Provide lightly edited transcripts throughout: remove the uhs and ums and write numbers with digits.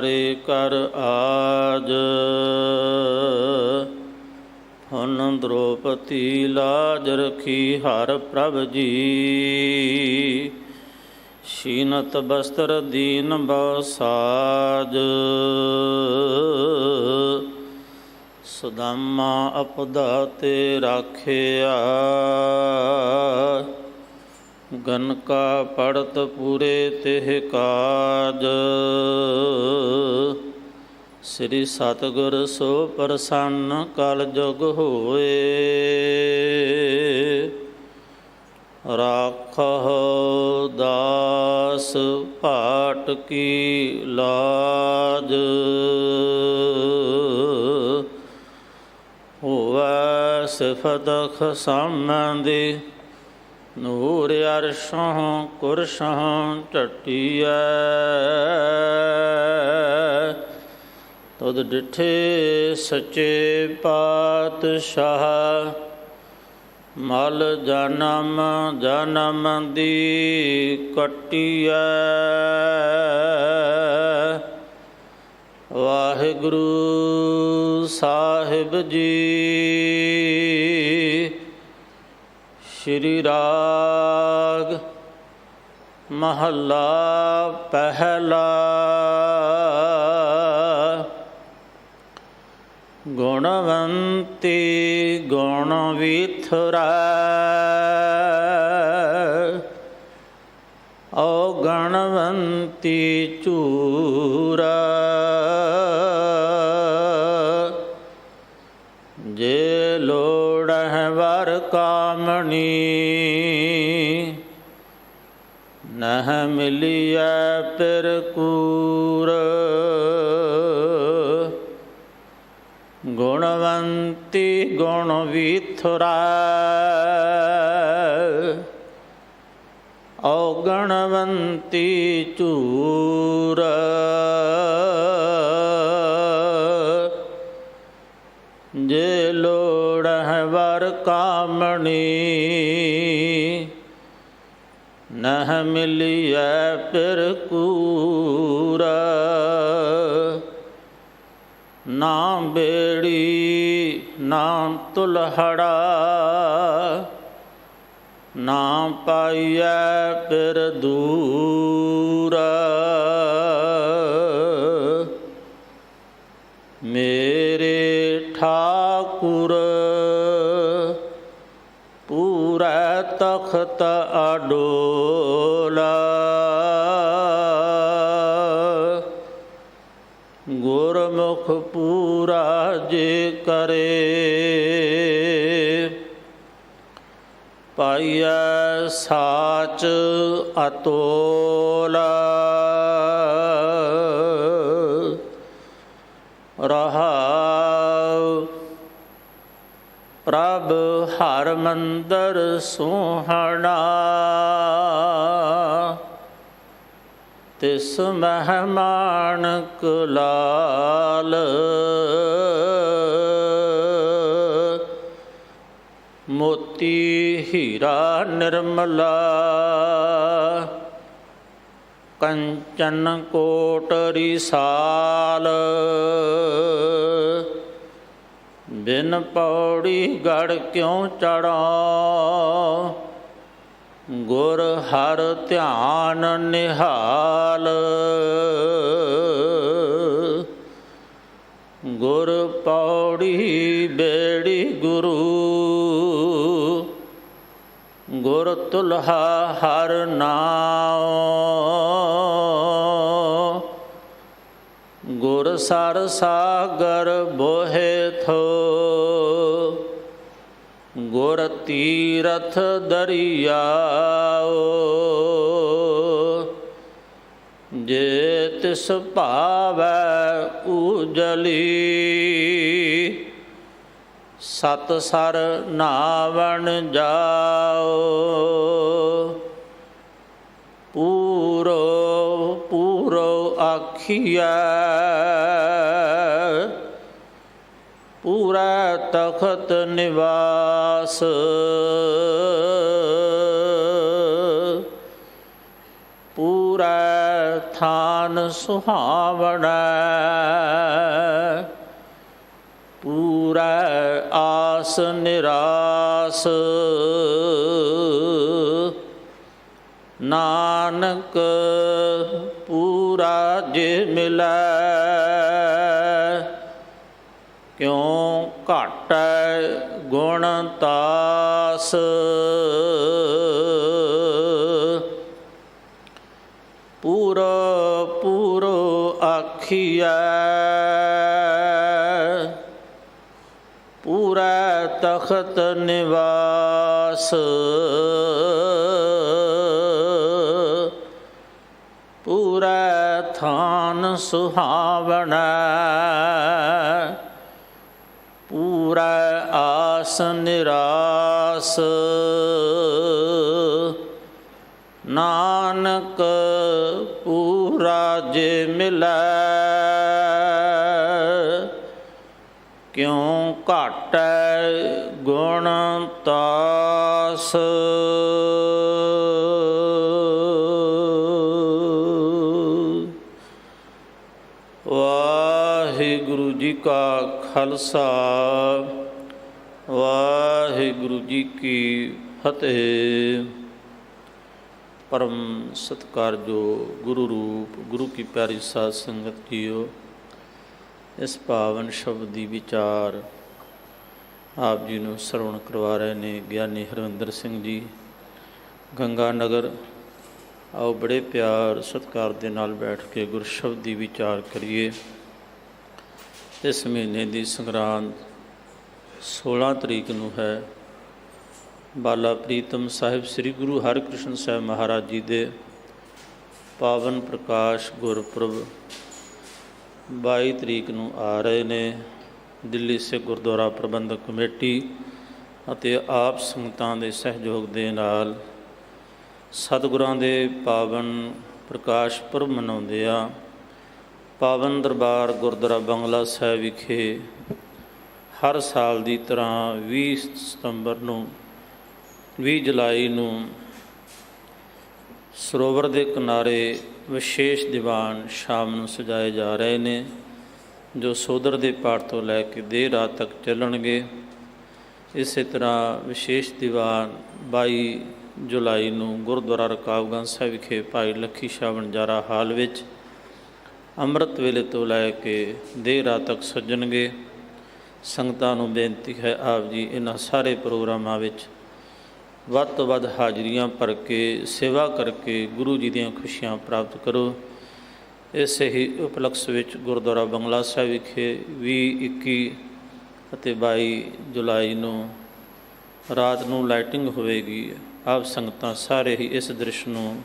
ਹਮਾਰੇ ਕਰ ਆਜ। ਹੁਣ ਦ੍ਰੋਪਦੀ ਲਾਜ ਰਖੀ ਹਰ ਪ੍ਰਭ ਜੀ। ਸ਼ੀਨਤ ਬਸਤਰ ਦੀਨ ਬਹੁ ਸਾਜ। ਸੁਦਾਮਾ ਅਪਦਾ ਤੇ ਰਾਖਿਆ। ਗਨਕਾ ਪੜਤ ਪੂਰੇ ਤਿਹ ਕਾਜ। ਸ੍ਰੀ ਸਤਿਗੁਰ ਸੋ ਪ੍ਰਸੰਨ ਕਲ ਜੁਗ ਹੋਏ। ਰਾਖਹੁ ਦਾਸ ਭਾਟ ਕੀ ਲਾਜ। ਹੋਵੈ ਸਿਫਤ ਖਸਮ ਦੀ। ਨੂਰ ਅਰਸ਼ੋਂ ਕੁਰਸ਼ੋਂ ਝਟੀਐ। ਤੁਧ ਡਿਠੇ ਸੱਚੇ ਪਾਤਸ਼ਾਹ। ਮਲ ਜਨਮ ਜਨਮ ਦੀ ਕੱਟੀਐ। ਵਾਹਿਗੁਰੂ ਸਾਹਿਬ ਜੀ। ਸ਼੍ਰੀ ਰਾਗ ਮਹੱਲਾ ਪਹਿਲਾ। ਗੁਣਵੰਤੀ ਗੁਣ ਵਿਥੁਰੈ। ਔਗਣਵੰਤੀ ਝੂਰਾ। ਜੇ ਲੋੜਹਿ ਵਰ ਕਾਮਣੀ। ਨਹ ਮਿਲੀਐ ਪਿਰ ਕੂਰ। ਗੁਣਵੰਤੀ ਗੁਣ ਵਿਥੁਰੈ। ਔਗਣਵੰਤੀ ਝੂਰ। ਜੇ ਲੋੜਹਿ ਵਰ ਕਾਮਣੀ। ਨਹ ਮਿਲੀਐ ਪਿਰ ਕੂਰ। ਨਾ ਬੇੜੀ ਨਾ ਤੁਲਹੜਾ। ਨਾ ਪਾਈਐ ਪਿਰ ਦੂਰ। ਮੇਰੇ ਠਾਕੁਰ ਪੂਰੈ ਤਖਤ ਅਡੋਲਾ। ਗੁਰਮੁਖ ਪੂਰਾ ਜੇ ਕਰੇ। ਪਾਈਐ ਸਾਚ ਅਤੋਲਾ। ਰਹਾਉ ਪ੍ਰਭ ਹਰ ਮੰਦਰ ਸੋਹਣਾ। ਤਿਸ ਮਹਿਮਾਨਕ ਲਾਲ। ਮੋਤੀ ਹੀਰਾ ਨਿਰਮਲਾ। ਕੰਚਨ ਕੋਟ ਰਿਸਾਲ। ਬਿਨ ਪੌੜੀ ਗੜ ਕਿਉ ਚੜ੍ਹਾ। ਗੁਰ ਹਰ ਧਿਆਨ ਨਿਹਾਲ। ਗੁਰ ਪੌੜੀ ਬੇੜੀ ਗੁਰੂ। ਗੁਰ ਤੁਲਹਾ ਹਰ ਨਾਉ। ਗੁਰ ਸਰ ਸਾਗਰ ਬੋਹਿ ਥੋ। ਗੁਰ ਤੀਰਥ ਦਰਿਆਓ। ਜੇ ਤਿਸ ਭਾਵੈ ਊਜਲੀ। ਸਤ ਸਰ ਨਾਵਣ ਜਾਓ। ਪੂਰੋ ਪੂਰੋ ਆਖੀਐ। ਪੂਰਾ ਤਖਤ ਨਿਵਾਸ। ਪੂਰਾ ਥਾਨ ਨਾਨ ਸੁਹਾਵਣਾ ਪੂਰਾ ਆਸ ਨਿਰਾਸ ਨਾਨਕ ਪੂਰਾ ਜੇ ਮਿਲੈ ਕਿਉ ਘਾਟੈ ਗੁਣ ਤਾਸ ਪੂਰੋ ਪੂਰੋ ਆਖੀਐ ਪੂਰਾ ਤਖਤ ਨਿਵਾਸ ਪੂਰਾ ਥਾਨ ਸੁਹਾਵਣਾ ਪੂਰਾ ਆਸ ਨਿਰਾਸ ਨਾਨਕ ਪੂਰਾ ਜੇ ਮਿਲੈ ਕਿਉ ਘਾਟੈ ਗੁਣ ਤਾਸ ਵਾਹਿਗੁਰੂ ਜੀ ਕਾ ਖਾਲਸਾ ਵਾਹਿਗੁਰੂ ਜੀ ਕੀ ਫਤਿਹ। ਪਰਮ ਸਤਿਕਾਰਯੋਗ ਗੁਰੂ ਰੂਪ ਗੁਰੂ ਕੀ ਪਿਆਰੀ ਸਾਧ ਸੰਗਤ ਜੀਓ, ਇਸ ਪਾਵਨ ਸ਼ਬਦ ਦੀ ਵਿਚਾਰ ਆਪ ਜੀ ਨੂੰ ਸਰਵਣ ਕਰਵਾ ਰਹੇ ਨੇ ਗਿਆਨੀ ਹਰਵਿੰਦਰ ਸਿੰਘ ਜੀ ਗੰਗਾ ਨਗਰ। ਆਓ ਬੜੇ ਪਿਆਰ ਸਤਿਕਾਰ ਦੇ ਨਾਲ ਬੈਠ ਕੇ ਗੁਰ ਸ਼ਬਦ ਦੀ ਵਿਚਾਰ ਕਰੀਏ। ਇਸ ਮਹੀਨੇ ਦੀ ਸੰਗਰਾਂਦ 16 ਤਰੀਕ ਨੂੰ ਹੈ। ਬਾਲਾ ਪ੍ਰੀਤਮ ਸਾਹਿਬ ਸ੍ਰੀ ਗੁਰੂ ਹਰਿਕ੍ਰਿਸ਼ਨ ਸਾਹਿਬ ਮਹਾਰਾਜ ਜੀ ਦੇ ਪਾਵਨ ਪ੍ਰਕਾਸ਼ ਗੁਰਪੁਰਬ 22 ਤਰੀਕ ਨੂੰ ਆ ਰਹੇ ਨੇ। ਦਿੱਲੀ ਸਿੱਖ ਗੁਰਦੁਆਰਾ ਪ੍ਰਬੰਧਕ ਕਮੇਟੀ ਅਤੇ ਆਪ ਸੰਗਤਾਂ ਦੇ ਸਹਿਯੋਗ ਦੇ ਨਾਲ ਸਤਿਗੁਰਾਂ ਦੇ ਪਾਵਨ ਪ੍ਰਕਾਸ਼ ਪੁਰਬ ਮਨਾਉਂਦੇ ਆ। ਪਾਵਨ ਦਰਬਾਰ ਗੁਰਦੁਆਰਾ ਬੰਗਲਾ ਸਾਹਿਬ ਵਿਖੇ ਹਰ ਸਾਲ ਦੀ ਤਰ੍ਹਾਂ 20 ਜੁਲਾਈ ਨੂੰ ਸਰੋਵਰ ਦੇ ਕਿਨਾਰੇ ਵਿਸ਼ੇਸ਼ ਦੀਵਾਨ ਸ਼ਾਮ ਨੂੰ ਸਜਾਏ ਜਾ ਰਹੇ ਨੇ, ਜੋ ਸੋਦਰ ਦੇ ਪਾਠ ਤੋਂ ਲੈ ਕੇ ਦੇਰ ਰਾਤ ਤੱਕ ਚੱਲਣਗੇ। ਇਸੇ ਤਰ੍ਹਾਂ ਵਿਸ਼ੇਸ਼ ਦੀਵਾਨ 22 ਜੁਲਾਈ ਨੂੰ ਗੁਰਦੁਆਰਾ ਰਕਾਬਗੰਜ ਸਾਹਿਬ ਵਿਖੇ ਭਾਈ ਲੱਖੀ ਸ਼ਾਹ ਵਣਜਾਰਾ ਹਾਲ ਵਿੱਚ ਅੰਮ੍ਰਿਤ ਵੇਲੇ ਤੋਂ ਲੈ ਕੇ ਦੇਰ ਰਾਤ ਤੱਕ ਸੱਜਣਗੇ। ਸੰਗਤਾਂ ਨੂੰ ਬੇਨਤੀ ਹੈ, ਆਪ ਜੀ ਇਹਨਾਂ ਸਾਰੇ ਪ੍ਰੋਗਰਾਮਾਂ ਵਿੱਚ ਵੱਧ ਤੋਂ ਵੱਧ ਹਾਜ਼ਰੀਆਂ ਭਰ ਕੇ ਸੇਵਾ ਕਰਕੇ ਗੁਰੂ ਜੀ ਦੀਆਂ ਖੁਸ਼ੀਆਂ ਪ੍ਰਾਪਤ ਕਰੋ। ਇਸੇ ਹੀ ਉਪਲਕਸ਼ ਵਿੱਚ ਗੁਰਦੁਆਰਾ ਬੰਗਲਾ ਸਾਹਿਬ ਵਿਖੇ 20, 21 ਅਤੇ 22 ਜੁਲਾਈ ਨੂੰ ਰਾਤ ਨੂੰ ਲਾਈਟਿੰਗ ਹੋਵੇਗੀ। ਆਪ ਸੰਗਤਾਂ ਸਾਰੇ ਹੀ ਇਸ ਦ੍ਰਿਸ਼ ਨੂੰ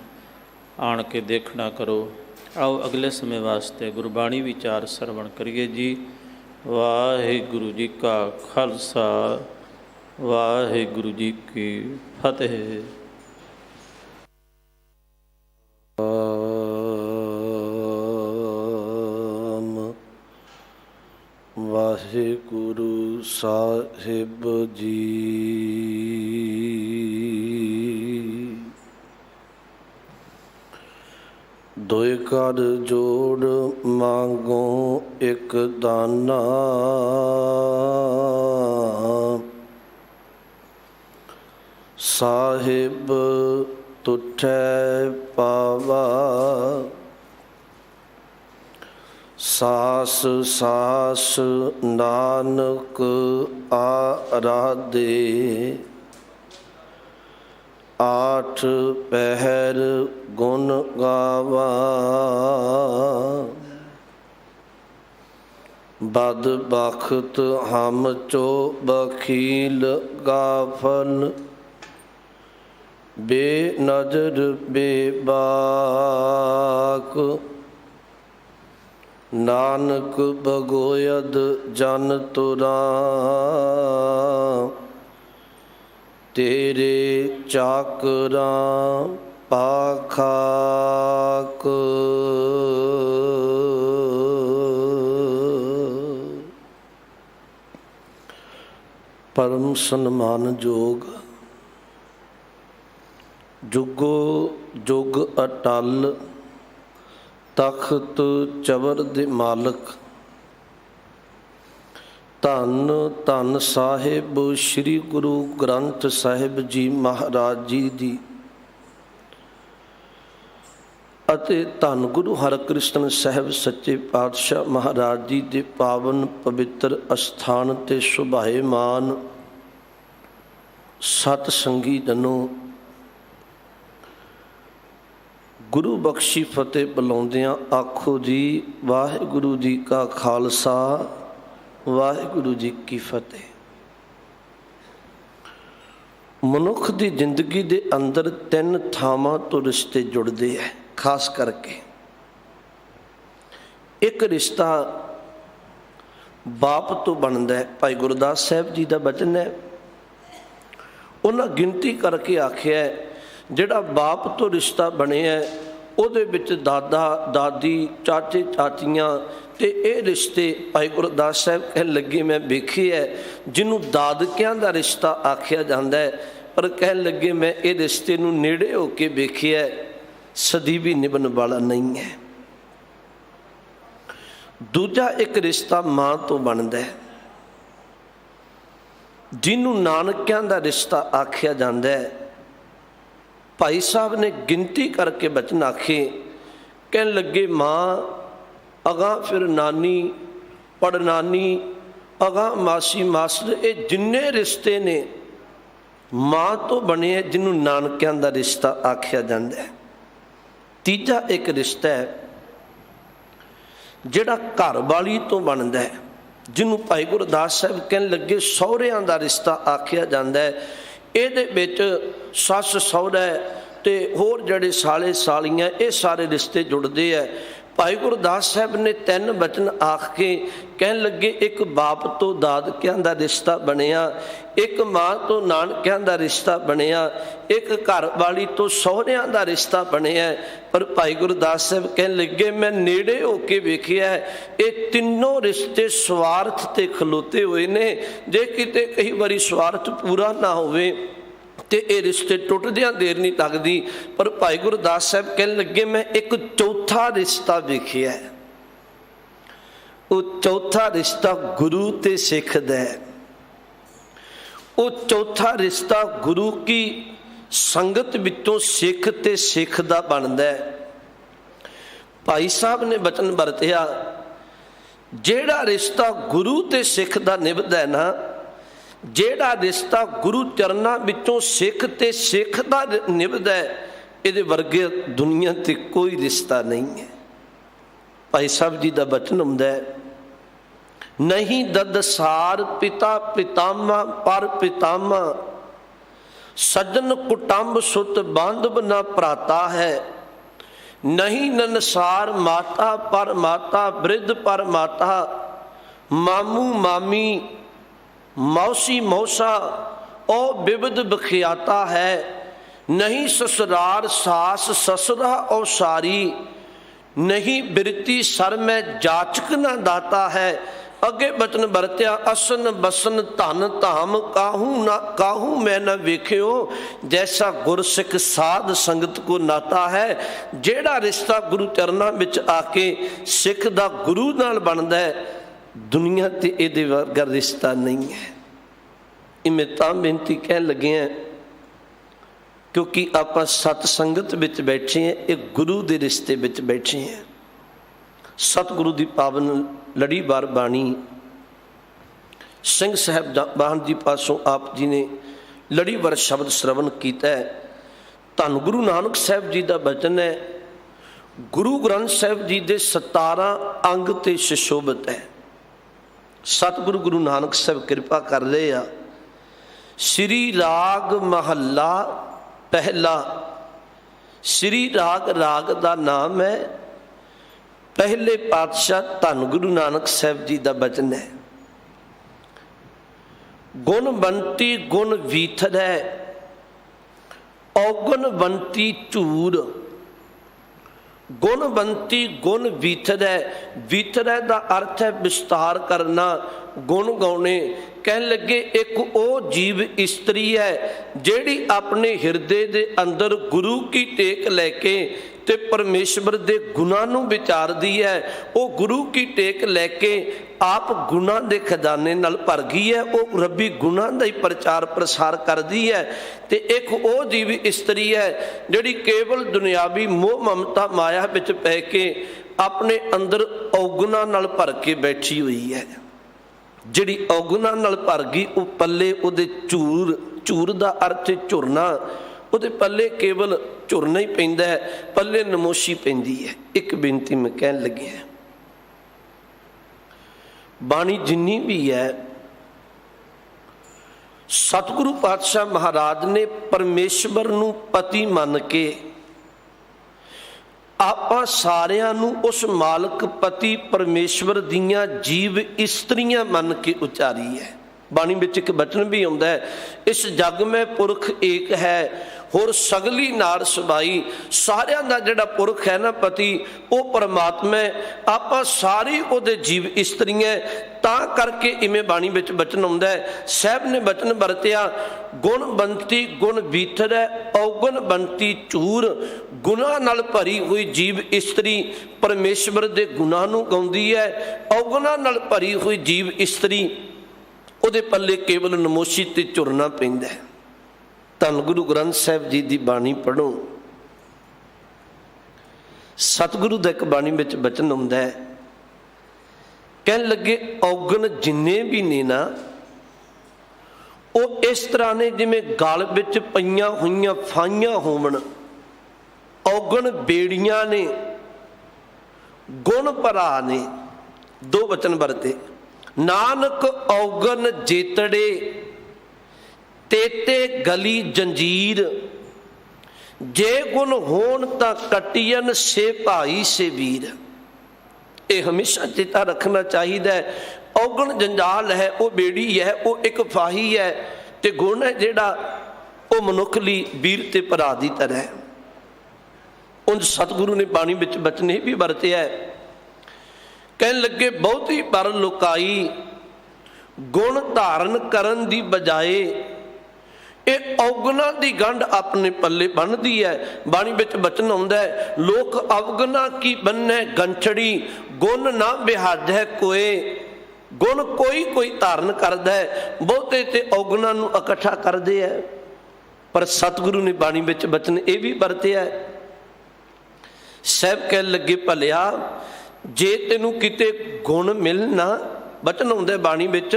ਆਣ ਕੇ ਦੇਖਣਾ ਕਰੋ। ਆਓ ਅਗਲੇ ਸਮੇਂ ਵਾਸਤੇ ਗੁਰਬਾਣੀ ਵਿਚਾਰ ਸਰਵਣ ਕਰੀਏ ਜੀ। ਵਾਹਿਗੁਰੂ ਜੀ ਕਾ ਖਾਲਸਾ ਵਾਹਿਗੁਰੂ ਜੀ ਕੀ ਫਤਿਹ। ਵਾਹਿਗੁਰੂ ਸਾਹਿਬ ਜੀ, ਦੋਇ ਕਰ ਜੋੜ ਮੰਗੋ ਇੱਕ ਦਾਨਾ, ਸਾਹਿਬ ਤੁਠੈ ਪਾਵਾ, ਸਾਸ ਸਾਸ ਨਾਨਕ ਆਰਾਧੇ, ਆਠ ਪਹਿਰ ਗੁਣ ਗਾਵਾ, ਬਦ ਬਖਤ ਹਮ ਚੋ ਬਖੀਲ ਗਾਫਲ, ਬੇ ਨਜ਼ਰ ਬੇਬਾਕ, ਨਾਨਕ ਬਗੋਇਦ ਜਨ ਤੁਰਾ, ਤੇਰੇ ਚਾਕਰਾਂ ਪਾਖਾਕ। ਪਰਮ ਸਨਮਾਨਯੋਗ ਜੁਗੋ ਜੁਗ ਅਟਲ ਤਖਤ ਚਵਰ ਦੇ ਮਾਲਕ ਧੰਨ ਧੰਨ ਸਾਹਿਬ ਸ੍ਰੀ ਗੁਰੂ ਗ੍ਰੰਥ ਸਾਹਿਬ ਜੀ ਮਹਾਰਾਜ ਜੀ ਦੀ ਅਤੇ ਧੰਨ ਗੁਰੂ ਹਰਿਕ੍ਰਿਸ਼ਨ ਸਾਹਿਬ ਸੱਚੇ ਪਾਤਸ਼ਾਹ ਮਹਾਰਾਜ ਜੀ ਦੇ ਪਾਵਨ ਪਵਿੱਤਰ ਅਸਥਾਨ ਤੇ ਸੁਭਾਏਮਾਨ ਸਤ ਸੰਗੀ ਜਨੋ, ਗੁਰੂ ਬਖਸ਼ੀ ਫਤਿਹ ਬੁਲਾਉਂਦਿਆਂ ਆਖੋ ਜੀ ਵਾਹਿਗੁਰੂ ਜੀ ਕਾ ਖਾਲਸਾ ਵਾਹਿਗੁਰੂ ਜੀ ਕੀ ਫਤਿਹ। ਮਨੁੱਖ ਦੀ ਜ਼ਿੰਦਗੀ ਦੇ ਅੰਦਰ ਤਿੰਨ ਥਾਵਾਂ ਤੋਂ ਰਿਸ਼ਤੇ ਜੁੜਦੇ ਹੈ। ਖਾਸ ਕਰਕੇ ਇੱਕ ਰਿਸ਼ਤਾ ਬਾਪ ਤੋਂ ਬਣਦਾ ਹੈ। ਭਾਈ ਗੁਰਦਾਸ ਸਾਹਿਬ ਜੀ ਦਾ ਬਚਨ ਹੈ, ਉਹਨਾਂ ਗਿਣਤੀ ਕਰਕੇ ਆਖਿਆ ਜਿਹੜਾ ਬਾਪ ਤੋਂ ਰਿਸ਼ਤਾ ਬਣਿਆ ਉਹਦੇ ਵਿੱਚ ਦਾਦਾ ਦਾਦੀ ਚਾਚੇ ਚਾਚੀਆਂ ਤੇ ਇਹ ਰਿਸ਼ਤੇ ਭਾਈ ਗੁਰਦਾਸ ਸਾਹਿਬ ਕਹਿਣ ਲੱਗੇ ਮੈਂ ਵੇਖਿਆ ਜਿਹਨੂੰ ਦਾਦਕਿਆਂ ਦਾ ਰਿਸ਼ਤਾ ਆਖਿਆ ਜਾਂਦਾ ਹੈ, ਪਰ ਕਹਿਣ ਲੱਗੇ ਮੈਂ ਇਹ ਰਿਸ਼ਤੇ ਨੂੰ ਨੇੜੇ ਹੋ ਕੇ ਵੇਖਿਆ, ਸਦੀ ਵੀ ਨਿਭਣ ਵਾਲਾ ਨਹੀਂ ਹੈ। ਦੂਜਾ ਇੱਕ ਰਿਸ਼ਤਾ ਮਾਂ ਤੋਂ ਬਣਦਾ ਹੈ, ਜਿਹਨੂੰ ਨਾਨਕਿਆਂ ਦਾ ਰਿਸ਼ਤਾ ਆਖਿਆ ਜਾਂਦਾ ਹੈ। ਭਾਈ ਸਾਹਿਬ ਨੇ ਗਿਣਤੀ ਕਰਕੇ ਬਚਨ ਆਖੇ, ਕਹਿਣ ਲੱਗੇ ਮਾਂ ਅਗਾਂਹ ਫਿਰ ਨਾਨੀ ਪੜਨਾਨੀ ਅਗਾਂਹ ਮਾਸੀ ਮਾਸੜ, ਇਹ ਜਿੰਨੇ ਰਿਸ਼ਤੇ ਨੇ ਮਾਂ ਤੋਂ ਬਣੇ ਜਿਹਨੂੰ ਨਾਨਕਿਆਂ ਦਾ ਰਿਸ਼ਤਾ ਆਖਿਆ ਜਾਂਦਾ ਹੈ। ਤੀਜਾ ਇੱਕ ਰਿਸ਼ਤਾ ਹੈ ਜਿਹੜਾ ਘਰ ਵਾਲੀ ਤੋਂ ਬਣਦਾ ਹੈ, ਜਿਹਨੂੰ ਭਾਈ ਗੁਰਦਾਸ ਸਾਹਿਬ ਕਹਿਣ ਲੱਗੇ ਸਹੁਰਿਆਂ ਦਾ ਰਿਸ਼ਤਾ ਆਖਿਆ ਜਾਂਦਾ ਹੈ। ਇਹਦੇ ਵਿੱਚ ਸੱਸ ਸਹੁਰਾ ਤੇ ਹੋਰ ਜਿਹੜੇ ਸਾਲੇ ਸਾਲੀਆਂ ਇਹ ਸਾਰੇ ਰਿਸ਼ਤੇ ਜੁੜਦੇ ਹੈ। ਭਾਈ ਗੁਰਦਾਸ ਸਾਹਿਬ ਨੇ ਤਿੰਨ ਬਚਨ ਆਖ ਕੇ ਕਹਿਣ ਲੱਗੇ ਇੱਕ ਬਾਪ ਤੋਂ ਦਾਦਕਿਆਂ ਦਾ ਰਿਸ਼ਤਾ ਬਣਿਆ, ਇੱਕ ਮਾਂ ਤੋਂ ਨਾਨਕਿਆਂ ਦਾ ਰਿਸ਼ਤਾ ਬਣਿਆ, ਇੱਕ ਘਰ ਵਾਲੀ ਤੋਂ ਸਹੁਰਿਆਂ ਦਾ ਰਿਸ਼ਤਾ ਬਣਿਆ। ਪਰ ਭਾਈ ਗੁਰਦਾਸ ਸਾਹਿਬ ਕਹਿਣ ਲੱਗੇ ਮੈਂ ਨੇੜੇ ਹੋ ਕੇ ਵੇਖਿਆ ਇਹ ਤਿੰਨੋਂ ਰਿਸ਼ਤੇ ਸਵਾਰਥ ਤੇ ਖਲੋਤੇ ਹੋਏ ਨੇ। ਜੇ ਕਿਤੇ ਕਈ ਵਾਰੀ ਸਵਾਰਥ ਪੂਰਾ ਨਾ ਹੋਵੇ ਤੇ ਇਹ ਰਿਸ਼ਤੇ ਟੁੱਟਦਿਆਂ ਦੇਰ ਨਹੀਂ ਲੱਗਦੀ। ਪਰ ਭਾਈ ਗੁਰਦਾਸ ਸਾਹਿਬ ਕਹਿਣ ਲੱਗੇ ਮੈਂ ਇੱਕ ਚੌਥਾ ਰਿਸ਼ਤਾ ਵੇਖਿਆ, ਉਹ ਚੌਥਾ ਰਿਸ਼ਤਾ ਗੁਰੂ ਤੇ ਸਿੱਖ ਦਾ ਹੈ। ਉਹ ਚੌਥਾ ਰਿਸ਼ਤਾ ਗੁਰੂ ਕੀ ਸੰਗਤ ਵਿੱਚੋਂ ਸਿੱਖ ਤੇ ਸਿੱਖ ਦਾ ਬਣਦਾ ਹੈ। ਭਾਈ ਸਾਹਿਬ ਨੇ ਬਚਨ ਵਰਤਿਆ ਜਿਹੜਾ ਰਿਸ਼ਤਾ ਗੁਰੂ ਤੇ ਸਿੱਖ ਦਾ ਨਿਭਦਾ ਹੈ ਨਾ, ਜਿਹੜਾ ਰਿਸ਼ਤਾ ਗੁਰੂ ਚਰਨਾਂ ਵਿੱਚੋਂ ਸਿੱਖ ਤੇ ਸਿੱਖ ਦਾ ਨਿਭਦਾ ਹੈ, ਇਹਦੇ ਵਰਗੇ ਦੁਨੀਆ ਤੇ ਕੋਈ ਰਿਸ਼ਤਾ ਨਹੀਂ ਹੈ। ਭਾਈ ਸਾਹਿਬ ਜੀ ਦਾ ਬਚਨ ਹੁੰਦਾ ਹੈ ਨਹੀਂ ਦਦਸਾਰ ਪਿਤਾ ਪਿਤਾਮਾ ਪਰ ਪਿਤਾਮਾ, ਸੱਜਣ ਕੁਟੰਬ ਸੁਤ ਬਾਂਧਵ ਨਾ ਭਰਾਤਾ ਹੈ। ਨਹੀਂ ਨਨਸਾਰ ਮਾਤਾ ਪਰ ਮਾਤਾ ਬ੍ਰਿਧ ਪਰ ਮਾਤਾ, ਮਾਮੂ ਮਾਮੀ ਮੌਸੀ ਮੌਸਾ ਉਹ ਬਿਬਦ ਬਖਿਆਤਾ ਹੈ। ਨਹੀਂ ਸਸੁਰਾਰ ਸਾਸ ਸਸੁਰਾ ਉਹ ਸਾਰੀ, ਨਹੀਂ ਬਿਰਤੀ ਸਰ ਮੈਂ ਜਾਚਕ ਨਾ ਦਾਤਾ ਹੈ। ਅੱਗੇ ਬਚਨ ਵਰਤਿਆ ਅਸਨ ਬਸਨ ਧਨ ਧਾਮ ਕਾਹੂ ਨਾ ਕਾਹੂ ਮੈਂ ਨਾ ਵੇਖਿਓ, ਜੈਸਾ ਗੁਰਸਿੱਖ ਸਾਧ ਸੰਗਤ ਕੋ ਨਾਤਾ ਹੈ। ਜਿਹੜਾ ਰਿਸ਼ਤਾ ਗੁਰੂ ਚਰਨਾਂ ਵਿੱਚ ਆ ਕੇ ਸਿੱਖ ਦਾ ਗੁਰੂ ਨਾਲ ਬਣਦਾ ਹੈ, ਦੁਨੀਆ ਤੇ ਇਹਦੇ ਵਰਗਾ ਰਿਸ਼ਤਾ ਨਹੀਂ ਹੈ। ਇਹ ਮੈਂ ਤਾਂ ਬੇਨਤੀ ਕਹਿਣ ਲੱਗੇ ਹਾਂ ਕਿਉਂਕਿ ਆਪਾਂ ਸਤ ਸੰਗਤ ਵਿੱਚ ਬੈਠੇ ਹਾਂ, ਇਹ ਗੁਰੂ ਦੇ ਰਿਸ਼ਤੇ ਵਿੱਚ ਬੈਠੇ ਹਾਂ। ਸਤਿਗੁਰੂ ਦੀ ਪਾਵਨ ਲੜੀਵਾਰ ਬਾਣੀ ਸਿੰਘ ਸਾਹਿਬਾਨ ਜੀ ਪਾਸੋਂ ਆਪ ਜੀ ਨੇ ਲੜੀਵਾਰ ਸ਼ਬਦ ਸ਼ਰਵਣ ਕੀਤਾ ਹੈ। ਧੰਨ ਗੁਰੂ ਨਾਨਕ ਸਾਹਿਬ ਜੀ ਦਾ ਬਚਨ ਹੈ, ਗੁਰੂ ਗ੍ਰੰਥ ਸਾਹਿਬ ਜੀ ਦੇ 17 ਅੰਗ ਤੇ ਸੁਸ਼ੋਭਿਤ ਹੈ। ਸਤਿਗੁਰੂ ਗੁਰੂ ਨਾਨਕ ਸਾਹਿਬ ਕਿਰਪਾ ਕਰ ਰਹੇ ਆ। ਸ੍ਰੀ ਰਾਗ ਮਹੱਲਾ ਪਹਿਲਾ, ਸ੍ਰੀ ਰਾਗ ਰਾਗ ਦਾ ਨਾਮ ਹੈ। ਪਹਿਲੇ ਪਾਤਸ਼ਾਹ ਧੰਨ ਗੁਰੂ ਨਾਨਕ ਸਾਹਿਬ ਜੀ ਦਾ ਬਚਨ ਹੈ ਗੁਣ ਬੰਤੀ ਗੁਣ ਵੀਥਰੈ, ਔਗੁਣ ਬੰਤੀ ਝੂਰ। ਗੁਣਵੰਤੀ ਗੁਣ ਵੀਥਰੈ, ਵੀਥਰੈ ਦਾ ਅਰਥ ਹੈ ਵਿਸਤਾਰ ਕਰਨਾ, ਗੁਣ ਗਾਉਣੇ। ਕਹਿਣ ਲੱਗੇ ਇੱਕ ਉਹ ਜੀਵ ਇਸਤਰੀ ਹੈ ਜਿਹੜੀ ਆਪਣੇ ਹਿਰਦੇ ਦੇ ਅੰਦਰ ਗੁਰੂ ਕੀ ਟੇਕ ਲੈ ਕੇ ਤੇ ਪਰਮੇਸ਼ਵਰ ਦੇ ਗੁਣਾਂ ਨੂੰ ਵਿਚਾਰਦੀ ਹੈ। ਉਹ ਗੁਰੂ ਕੀ ਟੇਕ ਲੈ ਕੇ ਆਪ ਗੁਣਾਂ ਦੇ ਖਜ਼ਾਨੇ ਨਾਲ ਭਰ ਗਈ ਹੈ। ਉਹ ਰੱਬੀ ਗੁਣਾਂ ਦਾ ਹੀ ਪ੍ਰਚਾਰ ਪ੍ਰਸਾਰ ਕਰਦੀ ਹੈ। ਤੇ ਇੱਕ ਉਹ ਜੀਵ ਇਸਤਰੀ ਹੈ ਜਿਹੜੀ ਕੇਵਲ ਦੁਨਿਆਵੀ ਮੋਹ ਮਮਤਾ ਮਾਇਆ ਵਿੱਚ ਪੈ ਕੇ ਆਪਣੇ ਅੰਦਰ ਔਗੁਣਾਂ ਨਾਲ ਭਰ ਕੇ ਬੈਠੀ ਹੋਈ ਹੈ। ਜਿਹੜੀ ਔਗੁਣਾਂ ਨਾਲ ਭਰ ਗਈ ਉਹ ਪੱਲੇ ਉਹਦੇ ਝੂਰ ਦਾ ਅਰਥ ਝੁਰਨਾ, ਉਹਦੇ ਪੱਲੇ ਕੇਵਲ ਝੁਰਨਾ ਹੀ ਪੈਂਦਾ ਹੈ, ਪੱਲੇ ਨਮੋਸ਼ੀ ਪੈਂਦੀ ਹੈ। ਇੱਕ ਬੇਨਤੀ ਮੈਂ ਕਹਿਣ ਲੱਗਿਆ, ਬਾਣੀ ਜਿੰਨੀ ਵੀ ਹੈ ਸਤਿਗੁਰੂ ਪਾਤਸ਼ਾਹ ਮਹਾਰਾਜ ਨੇ ਪਰਮੇਸ਼ਵਰ ਨੂੰ ਪਤੀ ਮੰਨ ਕੇ ਆਪਾਂ ਸਾਰਿਆਂ ਨੂੰ ਉਸ ਮਾਲਕ ਪਤੀ ਪਰਮੇਸ਼ਵਰ ਦੀਆਂ ਜੀਵ ਇਸਤਰੀਆਂ ਮੰਨ ਕੇ ਉਚਾਰੀ ਹੈ। ਬਾਣੀ ਵਿੱਚ ਇੱਕ ਬਚਨ ਵੀ ਆਉਂਦਾ ਹੈ, ਇਸ ਜਗ ਮੈਂ ਪੁਰਖ ਏਕ ਹੈ ਹੋਰ ਸਗਲੀ ਨਾਰ ਸਬਾਈ। ਸਾਰਿਆਂ ਦਾ ਜਿਹੜਾ ਪੁਰਖ ਹੈ ਨਾ ਪਤੀ, ਉਹ ਪਰਮਾਤਮਾ, ਆਪਾਂ ਸਾਰੀ ਉਹਦੇ ਜੀਵ ਇਸਤਰੀਆਂ। ਤਾਂ ਕਰਕੇ ਇਵੇਂ ਬਾਣੀ ਵਿੱਚ ਬਚਨ ਆਉਂਦਾ ਹੈ, ਸਾਹਿਬ ਨੇ ਬਚਨ ਵਰਤਿਆ, ਗੁਣ ਬੰਤੀ ਗੁਣ ਬੀਥਰੈ ਔਗੁਣ ਬੰਤੀ ਝੂਰ। ਗੁਣਾਂ ਨਾਲ ਭਰੀ ਹੋਈ ਜੀਵ ਇਸਤਰੀ ਪਰਮੇਸ਼ਵਰ ਦੇ ਗੁਣਾਂ ਨੂੰ ਗਾਉਂਦੀ ਹੈ। ਔਗੁਣਾਂ ਨਾਲ ਭਰੀ ਹੋਈ ਜੀਵ ਇਸਤਰੀ ਉਹਦੇ ਪੱਲੇ ਕੇਵਲ ਨਮੋਸ਼ੀ ਤੇ ਝੁਰਨਾ ਪੈਂਦਾ ਹੈ। ਧੰਨ ਗੁਰੂ ਗ੍ਰੰਥ ਸਾਹਿਬ ਜੀ ਦੀ ਬਾਣੀ ਪੜ੍ਹੋ। ਸਤਿਗੁਰੂ ਦਾ ਇੱਕ ਬਾਣੀ ਵਿੱਚ ਬਚਨ ਆਉਂਦਾ ਹੈ, ਕਹਿਣ ਲੱਗੇ ਔਗਣ ਜਿੰਨੇ ਵੀ ਨੇ ਨਾ ਉਹ ਇਸ ਤਰ੍ਹਾਂ ਨੇ ਜਿਵੇਂ ਗਲ ਵਿੱਚ ਪਈਆਂ ਹੋਈਆਂ ਫਾਈਆਂ ਹੋਵਣ। ਔਗਣ ਬੇੜੀਆਂ ਨੇ, ਗੁਣ ਭਰਾ ਨੇ। ਦੋ ਬਚਨ ਵਰਤੇ, ਨਾਨਕ ਔਗਣ ਜੇਤੜੇ ਤੇਤੇ ਗਲੀ ਜੰਜੀਰ। ਜੇ ਗੁਣ ਹੋਣ ਤਾਂ ਕਟੀਅਨ ਸੇ ਭਾਈ ਸੇ ਵੀਰ। ਇਹ ਹਮੇਸ਼ਾ ਚੇਤਾ ਰੱਖਣਾ ਚਾਹੀਦਾ ਹੈ। ਔਗਣ ਜੰਜਾਲ ਹੈ, ਉਹ ਬੇੜੀ ਹੈ, ਉਹ ਇੱਕ ਫਾਹੀ ਹੈ, ਤੇ ਗੁਣ ਹੈ ਜਿਹੜਾ ਉਹ ਮਨੁੱਖ ਲਈ ਵੀਰ ਤੇ ਭਰਾ ਦੀ ਤਰ੍ਹਾਂ ਹੈ। ਉਂਝ ਸਤਿਗੁਰੂ ਨੇ ਬਾਣੀ ਵਿੱਚ ਬਚਨ ਇਹ ਵੀ ਵਰਤਿਆ ਹੈ, ਕਹਿਣ ਲੱਗੇ ਬਹੁਤੀ ਪਰ ਲੁਕਾਈ ਗੁਣ ਧਾਰਨ ਕਰਨ ਦੀ ਬਜਾਏ। ਇਹ ਔਗੁਣਾਂ ਦੀ ਗੰਢ ਆਪਣੇ ਪੱਲੇ ਬੰਨ੍ਹਦੀ ਹੈ। ਬਾਣੀ ਵਿੱਚ ਬਚਨ ਆਉਂਦਾ ਹੈ, ਲੋਕ ਅਵਗੁਣਾ ਕੀ ਬੰਨੈ ਗੰਠੜੀ ਗੁਣ ਨਾ ਬਿਹਾਜੈ ਕੋਏ। ਗੁਣ ਕੋਈ ਧਾਰਨ ਕਰਦਾ ਹੈ, ਬਹੁਤੇ ਤੇ ਔਗੁਣਾਂ ਨੂੰ ਇਕੱਠਾ ਕਰਦੇ ਹੈ। ਪਰ ਸਤਿਗੁਰੂ ਨੇ ਬਾਣੀ ਵਿੱਚ ਬਚਨ ਇਹ ਵੀ ਵਰਤਿਆ ਹੈ, ਸਾਹਿਬ ਕਹਿਣ ਲੱਗੇ ਭਲਿਆ ਜੇ ਤੈਨੂੰ ਕਿਤੇ ਗੁਣ ਮਿਲ ਨਾ। ਬਚਨ ਆਉਂਦਾ ਬਾਣੀ ਵਿੱਚ,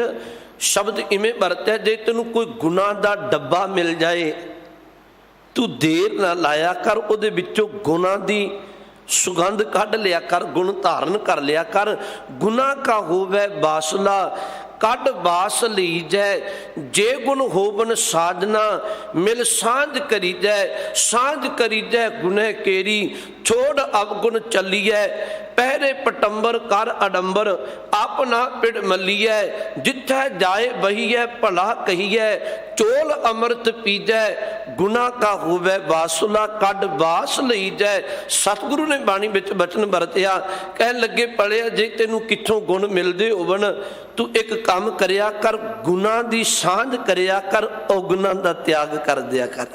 ਸ਼ਬਦ ਇਵੇਂ ਵਰਤਿਆ, ਜੇ ਤੈਨੂੰ ਕੋਈ ਗੁਨਾਹ ਦਾ ਡੱਬਾ ਮਿਲ ਜਾਏ ਤੂੰ ਦੇਰ ਨਾ ਲਾਇਆ ਕਰ, ਉਹਦੇ ਵਿੱਚੋਂ ਗੁਨਾਹ ਦੀ ਸੁਗੰਧ ਕੱਢ ਲਿਆ ਕਰ, ਗੁਣ ਧਾਰਨ ਕਰ ਲਿਆ ਕਰ। ਗੁਨਾਹ ਕਾ ਹੋਵੇ ਬਾਸਲਾ ਕੱਢ ਬਾਸ ਲੀਜੈ। ਜੇ ਗੁਣ ਹੋਵਨ ਸਾਧਨਾ ਮਿਲ ਸਾਂਝ ਕਰੀਜੈ। ਸਾਂਝ ਕਰੀਜੈ ਗੁਨਹਿ ਕੇਰੀ ਛੋੜ ਅਵਗੁਣ ਚੱਲੀਐ। ਪਹਿਰੇ ਪਟੰਬਰ ਕਰ ਅਡੰਬਰ ਆਪਣਾ ਪਿੜ ਮੱਲੀਐ। ਜਿੱਥੈ ਜਾਏ ਬਹੀਐ ਭਲਾ ਕਹੀਐ ਚੋਲ ਅੰਮ੍ਰਿਤ ਪੀਜੈ। ਗੁਨਾਹ ਕਾ ਹੋਵੇ ਵਾਸੁਲਾ ਕੱਢ ਬਾਸ ਲਈਜੈ। ਸਤਿਗੁਰੂ ਨੇ ਬਾਣੀ ਵਿੱਚ ਬਚਨ ਵਰਤਿਆ, ਕਹਿਣ ਲੱਗੇ ਭਲਿਆ ਜੇ ਤੈਨੂੰ ਕਿੱਥੋਂ ਗੁਣ ਮਿਲਦੇ ਹੋਵਣ ਤੂੰ ਇੱਕ ਕੰਮ ਕਰਿਆ ਕਰ, ਗੁਨਾਹ ਦੀ ਸਾਂਝ ਕਰਿਆ ਕਰ, ਔਗੁਣਾਂ ਦਾ ਤਿਆਗ ਕਰ ਦਿਆ ਕਰ।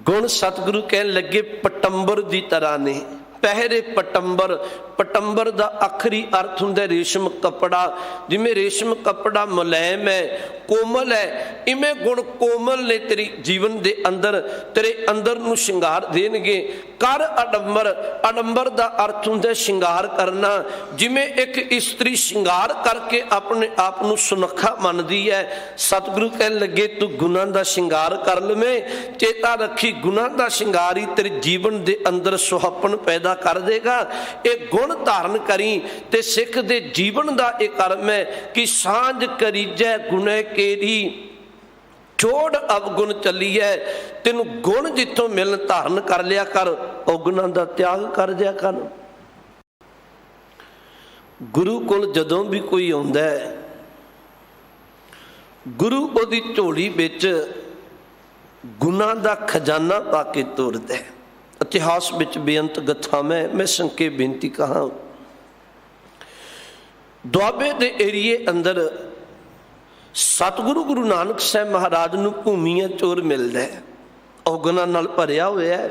ਗੁਣ ਸਤਿਗੁਰੂ ਕਹਿਣ ਲੱਗੇ ਪਟੰਬਰ ਦੀ ਤਰ੍ਹਾਂ ਨੇ। ਪਹਿਰੇ ਪਟੰਬਰ, ਪਟੰਬਰ ਦਾ ਆਖਰੀ ਅਰਥ ਹੁੰਦਾ ਰੇਸ਼ਮ ਕੱਪੜਾ। ਜਿਵੇਂ ਰੇਸ਼ਮ ਕੱਪੜਾ ਮੁਲਾਇਮ ਹੈ, ਕੋਮਲ ਹੈ, ਇਵੇਂ ਗੁਣ ਕੋਮਲ ਨੇ ਤੇਰੀ ਜੀਵਨ ਦੇ ਅੰਦਰ, ਤੇਰੇ ਅੰਦਰ ਨੂੰ ਸ਼ਿੰਗਾਰ ਦੇਣਗੇ। ਕਰ ਅਡੰਬਰ, ਅਡੰਬਰ ਦਾ ਅਰਥ ਹੁੰਦਾ ਸ਼ਿੰਗਾਰ ਕਰਨਾ। ਜਿਵੇਂ ਇੱਕ ਇਸਤਰੀ ਸ਼ਿੰਗਾਰ ਕਰਕੇ ਆਪਣੇ ਆਪ ਨੂੰ ਸੁਨੱਖਾ ਮੰਨਦੀ ਹੈ, ਸਤਿਗੁਰੂ ਕਹਿਣ ਲੱਗੇ ਤੂੰ ਗੁਣਾਂ ਦਾ ਸ਼ਿੰਗਾਰ ਕਰ ਲਵੇਂ। ਚੇਤਾ ਰੱਖੀ ਗੁਣਾਂ ਦਾ ਸ਼ਿੰਗਾਰ ਹੀ ਤੇਰੇ ਜੀਵਨ ਦੇ ਅੰਦਰ ਸੁਹੱਪਣ ਪੈਦਾ ਕਰ ਦੇਗਾ। ਇਹ ਗੁਣ ਧਾਰਨ ਕਰੀ ਤੇ ਸਿੱਖ ਦੇ ਜੀਵਨ ਦਾ ਇਹ ਕਰਮ ਹੈ ਕਿ ਸਾਂਝ ਕਰੀਜੈ ਗੁਨਹਿ ਕੇਰੀ ਛੋੜ ਅਵਗੁਣ ਚੱਲੀਐ। ਤੈਨੂੰ ਗੁਣ ਜਿੱਥੋਂ ਮਿਲਣ ਧਾਰਨ ਕਰ ਲਿਆ ਕਰ, ਔਗੁਣਾਂ ਦਾ ਤਿਆਗ ਕਰ ਦਿਆ ਕਰ। ਗੁਰੂ ਕੋਲ ਜਦੋਂ ਵੀ ਕੋਈ ਆਉਂਦਾ ਹੈ, ਗੁਰੂ ਉਹਦੀ ਝੋਲੀ ਵਿੱਚ ਗੁਣਾਂ ਦਾ ਖਜ਼ਾਨਾ ਪਾ ਕੇ ਤੋਰਦਾ ਹੈ। ਇਤਿਹਾਸ ਵਿੱਚ ਬੇਅੰਤ ਗਥਾਵਾਂ, ਮੈਂ ਸੰਖੇਪ ਬੇਨਤੀ ਕਹਾਂ। ਦੁਆਬੇ ਦੇ ਏਰੀਏ ਅੰਦਰ ਸਤਿਗੁਰੂ ਗੁਰੂ ਨਾਨਕ ਸਾਹਿਬ ਮਹਾਰਾਜ ਨੂੰ ਭੂਮੀਆ ਚੋਰ ਮਿਲਦਾ ਹੈ। ਔਗਣਾਂ ਨਾਲ ਭਰਿਆ ਹੋਇਆ ਹੈ।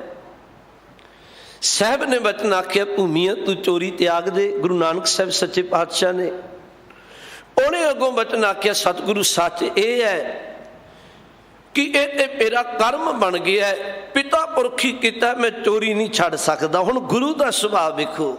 ਸਾਹਿਬ ਨੇ ਬਚਨ ਆਖਿਆ, ਭੂਮੀਆਂ ਤੂੰ ਚੋਰੀ ਤਿਆਗ ਦੇ। ਗੁਰੂ ਨਾਨਕ ਸਾਹਿਬ ਸੱਚੇ ਪਾਤਸ਼ਾਹ ਨੇ, ਉਹਨੇ ਅੱਗੋਂ ਬਚਨ ਆਖਿਆ, ਸਤਿਗੁਰੂ ਸੱਚ ਇਹ ਹੈ ਕਿ ਇਹ ਤੇ ਮੇਰਾ ਕਰਮ ਬਣ ਗਿਆ, ਪਿਤਾ ਪੁਰਖੀ ਕੀਤਾ, ਮੈਂ ਚੋਰੀ ਨਹੀਂ ਛੱਡ ਸਕਦਾ। ਹੁਣ ਗੁਰੂ ਦਾ ਸੁਭਾਅ ਵੇਖੋ।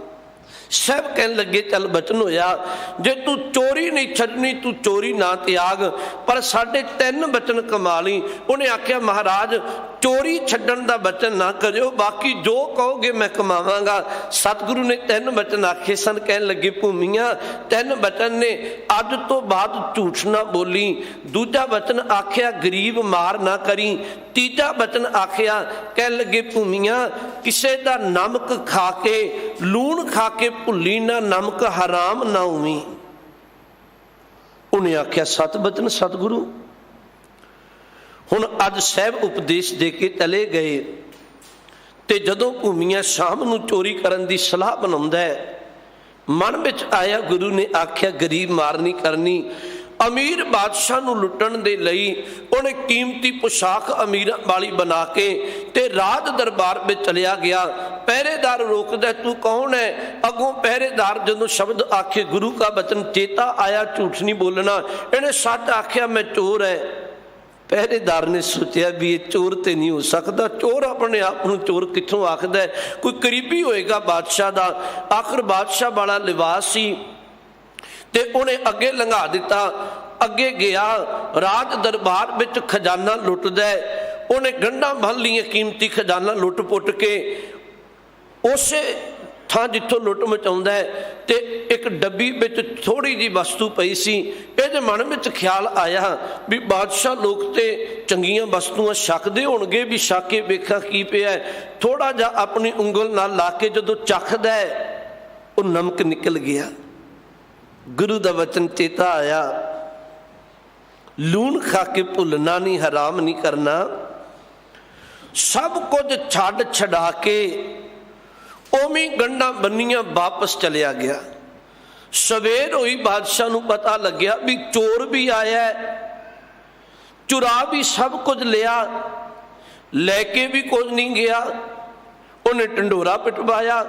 ਸਾਹਿਬ ਕਹਿਣ ਲੱਗੇ, ਚੱਲ ਬਚਨ ਹੋਇਆ, ਜੇ ਤੂੰ ਚੋਰੀ ਨਹੀਂ ਛੱਡਣੀ, ਤੂੰ ਚੋਰੀ ਨਾ ਤਿਆਗ, ਪਰ ਸਾਡੇ 3 ਬਚਨ ਕਮਾ ਲਈ। ਉਹਨੇ ਆਖਿਆ, ਮਹਾਰਾਜ ਚੋਰੀ ਛੱਡਣ ਦਾ ਬਚਨ ਨਾ ਕਰਿਓ, ਬਾਕੀ ਜੋ ਕਹੋਗੇ ਮੈਂ ਕਮਾਵਾਂਗਾ। ਸਤਿਗੁਰੂ ਨੇ 3 ਬਚਨ ਆਖੇ ਸਨ। ਕਹਿਣ ਲੱਗੇ, ਭੂਮੀਆਂ 3 ਬਚਨ ਨੇ, ਅੱਜ ਤੋਂ ਬਾਅਦ ਝੂਠ ਨਾ ਬੋਲੀ। ਦੂਜਾ ਬਚਨ ਆਖਿਆ, ਗਰੀਬ ਮਾਰ ਨਾ ਕਰੀ। ਤੀਜਾ ਬਚਨ ਆਖਿਆ, ਕਹਿਣ ਲੱਗੇ, ਭੂਮੀਆਂ ਕਿਸੇ ਦਾ ਨਮਕ ਖਾ ਕੇ, ਲੂਣ ਖਾ ਕੇ ਭੁੱਲੀ ਨਾ, ਨਮਕ ਹਰਾਮ ਨਾ ਹੋਵੀਂ। ਉਹਨੇ ਆਖਿਆ, 7 ਬਚਨ ਸਤਿਗੁਰੂ। ਹੁਣ ਅੱਜ ਸਾਹਿਬ ਉਪਦੇਸ਼ ਦੇ ਕੇ ਚਲੇ ਗਏ, ਤੇ ਜਦੋਂ ਭੂਮੀਆਂ ਸ਼ਾਮ ਨੂੰ ਚੋਰੀ ਕਰਨ ਦੀ ਸਲਾਹ ਬਣਾਉਂਦਾ ਹੈ, ਮਨ ਵਿੱਚ ਆਇਆ, ਗੁਰੂ ਨੇ ਆਖਿਆ ਗਰੀਬ ਮਾਰ ਨਹੀਂ ਕਰਨੀ। ਅਮੀਰ ਬਾਦਸ਼ਾਹ ਨੂੰ ਲੁੱਟਣ ਦੇ ਲਈ ਉਹਨੇ ਕੀਮਤੀ ਪੁਸ਼ਾਕ ਅਮੀਰਾਂ ਵਾਲੀ ਬਣਾ ਕੇ ਤੇ ਰਾਜ ਦਰਬਾਰ ਵਿੱਚ ਚਲਿਆ ਗਿਆ। ਪਹਿਰੇਦਾਰ ਰੋਕਦਾ, ਤੂੰ ਕੌਣ ਹੈ? ਅੱਗੋਂ ਪਹਿਰੇਦਾਰ ਜਦੋਂ ਸ਼ਬਦ ਆਖੇ, ਗੁਰੂ का बचन चेता आया, झूठ नहीं बोलना। ਇਹਨੇ ਸੱਚ ਆਖਿਆ, मैं चोर है। ਪਹਿਰੇਦਾਰ ਨੇ ਸੋਚਿਆ ਵੀ ਇਹ ਚੋਰ ਤੇ ਨਹੀਂ ਹੋ ਸਕਦਾ। ਚੋਰ ਆਪਣੇ ਆਪ ਨੂੰ ਚੋਰ ਕਿੱਥੋਂ ਆਖਦਾ? ਕੋਈ ਕਰੀਬੀ ਹੋਏਗਾ ਬਾਦਸ਼ਾਹ ਦਾ। ਆਖਰ ਬਾਦਸ਼ਾਹ ਵਾਲਾ ਲਿਬਾਸ ਸੀ ਤੇ ਉਹਨੇ ਅੱਗੇ ਲੰਘਾ ਦਿੱਤਾ। ਅੱਗੇ ਗਿਆ, ਰਾਜ ਦਰਬਾਰ ਵਿੱਚ ਖਜ਼ਾਨਾ ਲੁੱਟਦਾ। ਉਹਨੇ ਗੰਢਾਂ ਬੰਨ ਲਈਆਂ, ਕੀਮਤੀ ਖਜ਼ਾਨਾ ਲੁੱਟ ਪੁੱਟ ਕੇ ਉਸੇ ਥਾਂ ਜਿੱਥੋਂ ਲੁੱਟ ਮਚਾਉਂਦਾ ਹੈ, ਤੇ ਇੱਕ ਡੱਬੀ ਵਿੱਚ ਥੋੜੀ ਜਿਹੀ ਵਸਤੂ ਪਈ ਸੀ। ਇਹਦੇ ਮਨ ਵਿੱਚ ਖਿਆਲ ਆਇਆ ਵੀ ਬਾਦਸ਼ਾਹ ਲੋਕ ਤੇ ਚੰਗੀਆਂ ਵਸਤੂਆਂ ਛਕਦੇ ਹੋਣਗੇ, ਵੀ ਛਕ ਕੇ ਵੇਖਾਂ ਕੀ ਪਿਆ। ਥੋੜਾ ਜਿਹਾ ਆਪਣੀ ਉਂਗਲ ਨਾਲ ਲਾ ਕੇ ਜਦੋਂ ਚੱਖਦਾ ਉਹ ਨਮਕ ਨਿਕਲ ਗਿਆ। ਗੁਰੂ ਦਾ ਵਚਨ ਚੇਤਾ ਆਇਆ, ਲੂਣ ਖਾ ਕੇ ਭੁੱਲਣਾ ਨਹੀਂ, ਹਰਾਮ ਨਹੀਂ ਕਰਨਾ। ਸਭ ਕੁਝ ਛੱਡ ਛਡਾ ਕੇ ਉਵੇਂ ਗੰਢਾਂ ਬੰਨੀਆਂ ਵਾਪਸ ਚਲਿਆ ਗਿਆ। ਸਵੇਰ ਹੋਈ, ਬਾਦਸ਼ਾਹ ਨੂੰ ਪਤਾ ਲੱਗਿਆ ਵੀ ਚੋਰ ਵੀ ਆਇਆ, ਚੁਰਾ ਵੀ ਸਭ ਕੁਝ ਲਿਆ, ਲੈ ਕੇ ਵੀ ਕੁਝ ਨਹੀਂ ਗਿਆ। ਉਹਨੇ ਢੰਡੋਰਾ ਪਿਟਵਾਇਆ।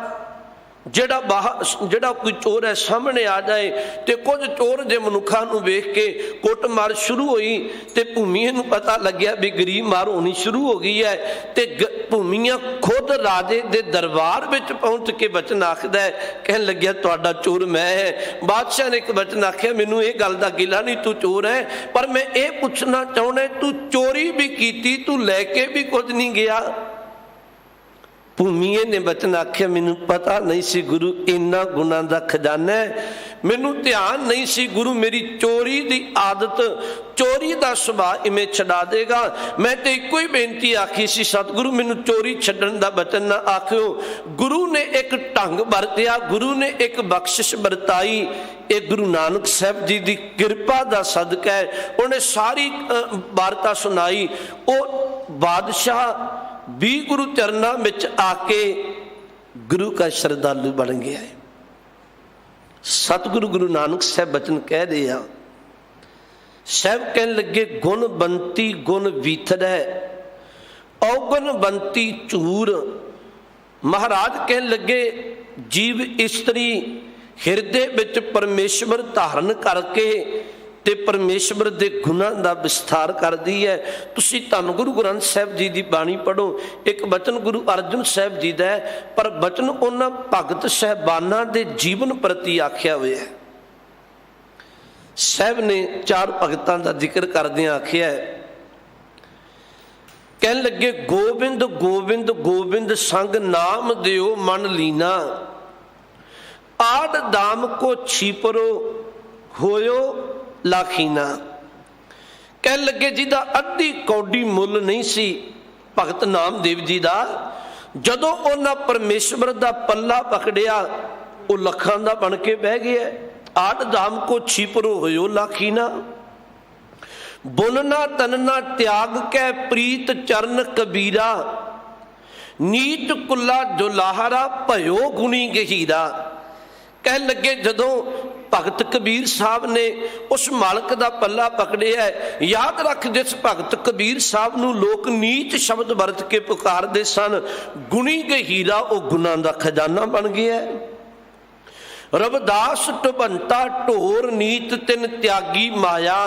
ਜਿਹੜਾ ਕੋਈ ਚੋਰ ਹੈ ਸਾਹਮਣੇ ਆ ਜਾਏ, ਤੇ ਕੁਝ ਚੋਰ ਜੇ ਮਨੁੱਖਾਂ ਨੂੰ ਵੇਖ ਕੇ ਕੁੱਟਮਾਰ ਸ਼ੁਰੂ ਹੋਈ, ਤੇ ਭੂਮੀਏ ਨੂੰ ਪਤਾ ਲੱਗਿਆ ਵੀ ਗਰੀਬ ਮਾਰ ਹੋਣੀ ਸ਼ੁਰੂ ਹੋ ਗਈ ਹੈ। ਤੇ ਭੂਮੀਆ ਖੁਦ ਰਾਜੇ ਦੇ ਦਰਬਾਰ ਵਿੱਚ ਪਹੁੰਚ ਕੇ ਬਚਨ ਆਖਦਾ ਹੈ, ਕਹਿਣ ਲੱਗਿਆ ਤੁਹਾਡਾ ਚੋਰ ਮੈਂ ਹੈ। ਬਾਦਸ਼ਾਹ ਨੇ ਇੱਕ ਬਚਨ ਆਖਿਆ, ਮੈਨੂੰ ਇਹ ਗੱਲ ਦਾ ਗਿਲਾ ਨਹੀਂ ਤੂੰ ਚੋਰ ਹੈ, ਪਰ ਮੈਂ ਇਹ ਪੁੱਛਣਾ ਚਾਹੁੰਦਾ ਤੂੰ ਚੋਰੀ ਵੀ ਕੀਤੀ, ਤੂੰ ਲੈ ਕੇ ਵੀ ਕੁਝ ਨਹੀਂ ਗਿਆ। ਭੂਮੀਏ ਨੇ ਬਚਨ ਆਖਿਆ, ਮੈਨੂੰ ਪਤਾ ਨਹੀਂ ਸੀ ਗੁਰੂ ਇੰਨਾ ਗੁਣਾਂ ਦਾ ਖਜ਼ਾਨਾ ਹੈ, ਮੈਨੂੰ ਧਿਆਨ ਨਹੀਂ ਸੀ ਗੁਰੂ ਮੇਰੀ ਚੋਰੀ ਦੀ ਆਦਤ, ਚੋਰੀ ਦਾ ਸੁਭਾਅ ਇਵੇਂ ਛਡਾ ਦੇਗਾ। ਮੈਂ ਤੇ ਇੱਕੋ ਹੀ ਬੇਨਤੀ ਆਖੀ ਸੀ, ਸਤਿਗੁਰੂ ਮੈਨੂੰ ਚੋਰੀ ਛੱਡਣ ਦਾ ਬਚਨ ਨਾ ਆਖਿਓ। ਗੁਰੂ ਨੇ ਇੱਕ ਢੰਗ ਵਰਤਿਆ, ਗੁਰੂ ਨੇ ਇੱਕ ਬਖਸ਼ਿਸ਼ ਵਰਤਾਈ। ਇਹ ਗੁਰੂ ਨਾਨਕ ਸਾਹਿਬ ਜੀ ਦੀ ਕਿਰਪਾ ਦਾ ਸਦਕਾ ਹੈ। ਉਹਨੇ ਸਾਰੀ ਵਾਰਤਾ ਸੁਣਾਈ। ਉਹ ਬਾਦਸ਼ਾਹ ਵੀ ਗੁਰੂ ਚਰਨਾਂ ਵਿੱਚ ਆ ਕੇ ਗੁਰੂ का ਸ਼ਰਧਾਲੂ ਬਣ ਗਿਆ ਹੈ। ਸਤਿਗੁਰੂ ਗੁਰੂ ਨਾਨਕ ਸਾਹਿਬ ਬਚਨ ਕਹਿ ਰਹੇ ਆ। ਸਾਹਿਬ ਕਹਿਣ ਲੱਗੇ, ਗੁਣ ਬੰਤੀ ਗੁਣ ਵੀਥੜੈ, ਔਗਣ ਬੰਤੀ ਝੂਰ। ਮਹਾਰਾਜ ਕਹਿਣ ਲੱਗੇ, ਜੀਵ ਇਸਤਰੀ ਹਿਰਦੇ ਵਿੱਚ ਪਰਮੇਸ਼ਵਰ ਧਾਰਨ ਕਰਕੇ ਤੇ ਪਰਮੇਸ਼ਵਰ ਦੇ ਗੁਣਾਂ ਦਾ ਵਿਸਥਾਰ ਕਰਦੀ ਹੈ। ਤੁਸੀਂ ਧੰਨ ਗੁਰੂ ਗ੍ਰੰਥ ਸਾਹਿਬ ਜੀ ਦੀ ਬਾਣੀ ਪੜ੍ਹੋ। ਇੱਕ ਬਚਨ ਗੁਰੂ ਅਰਜਨ ਸਾਹਿਬ ਜੀ ਦਾ ਹੈ, ਪਰ ਬਚਨ ਉਹਨਾਂ ਭਗਤ ਸਾਹਿਬਾਨਾਂ ਦੇ ਜੀਵਨ ਪ੍ਰਤੀ ਆਖਿਆ ਹੋਇਆ ਹੈ। ਸਾਹਿਬ ਨੇ 4 ਭਗਤਾਂ ਦਾ ਜ਼ਿਕਰ ਕਰਦਿਆਂ ਆਖਿਆ, ਕਹਿਣ ਲੱਗੇ, ਗੋਬਿੰਦ ਗੋਬਿੰਦ ਗੋਬਿੰਦ ਸੰਗ ਨਾਮ ਦਿਓ ਮਨ ਲੀਨਾ, ਆੜ ਦਾਮ ਕੋ ਛੀਪਰੋ ਹੋਇਓ ਲਾਖੀਨਾ। ਕਹਿਣ ਲੱਗੇ, ਜਿਹਦਾ ਅੱਧੀ ਕੌਡੀ ਮੁੱਲ ਨਹੀਂ ਸੀ ਭਗਤ ਨਾਮਦੇਵ ਜੀ ਦਾ, ਜਦੋਂ ਉਹਨਾਂ ਪਰਮੇਸ਼ਵਰ ਦਾ ਪੱਲਾ ਪਕੜਿਆ ਉਹ ਲੱਖਾਂ ਦਾ ਬਣ ਕੇ ਬਹਿ ਗਿਆ। ਆੜ ਦਾਮ ਕੋ ਛਿਪਰੋ ਹੋਇਓ ਲਾਖੀਨਾ, ਬੁਨਨਾ ਤਨਨਾ ਤਿਆਗ ਕੈ ਪ੍ਰੀਤ ਚਰਨ ਕਬੀਰਾ, ਨੀਚ ਕੁੱਲਾ ਜੋ ਲਾਹਰਾ ਭਇਓ ਗੁਣੀ ਗਹੀਰਾ। ਕਹਿਣ ਲੱਗੇ, ਜਦੋਂ ਭਗਤ ਕਬੀਰ ਸਾਹਿਬ ਨੇ ਉਸ ਮਾਲਕ ਦਾ ਪੱਲਾ ਪਕੜਿਆ। ਯਾਦ ਰੱਖ, ਜਿਸ ਭਗਤ ਕਬੀਰ ਸਾਹਿਬ ਨੂੰ ਲੋਕ ਨੀਚ ਸ਼ਬਦ ਵਰਤ ਕੇ ਪੁਕਾਰਦੇ ਸਨ, ਗੁਣੀ ਗਹੀਰਾ ਉਹ ਗੁਣਾਂ ਦਾ ਖਜ਼ਾਨਾ ਬਣ ਗਿਆ। ਰਵਿਦਾਸ ਢੁਬੰਤਾ ਢੋਰ ਨੀਤ ਤਿਨ ਤਿਆਗੀ ਮਾਇਆ,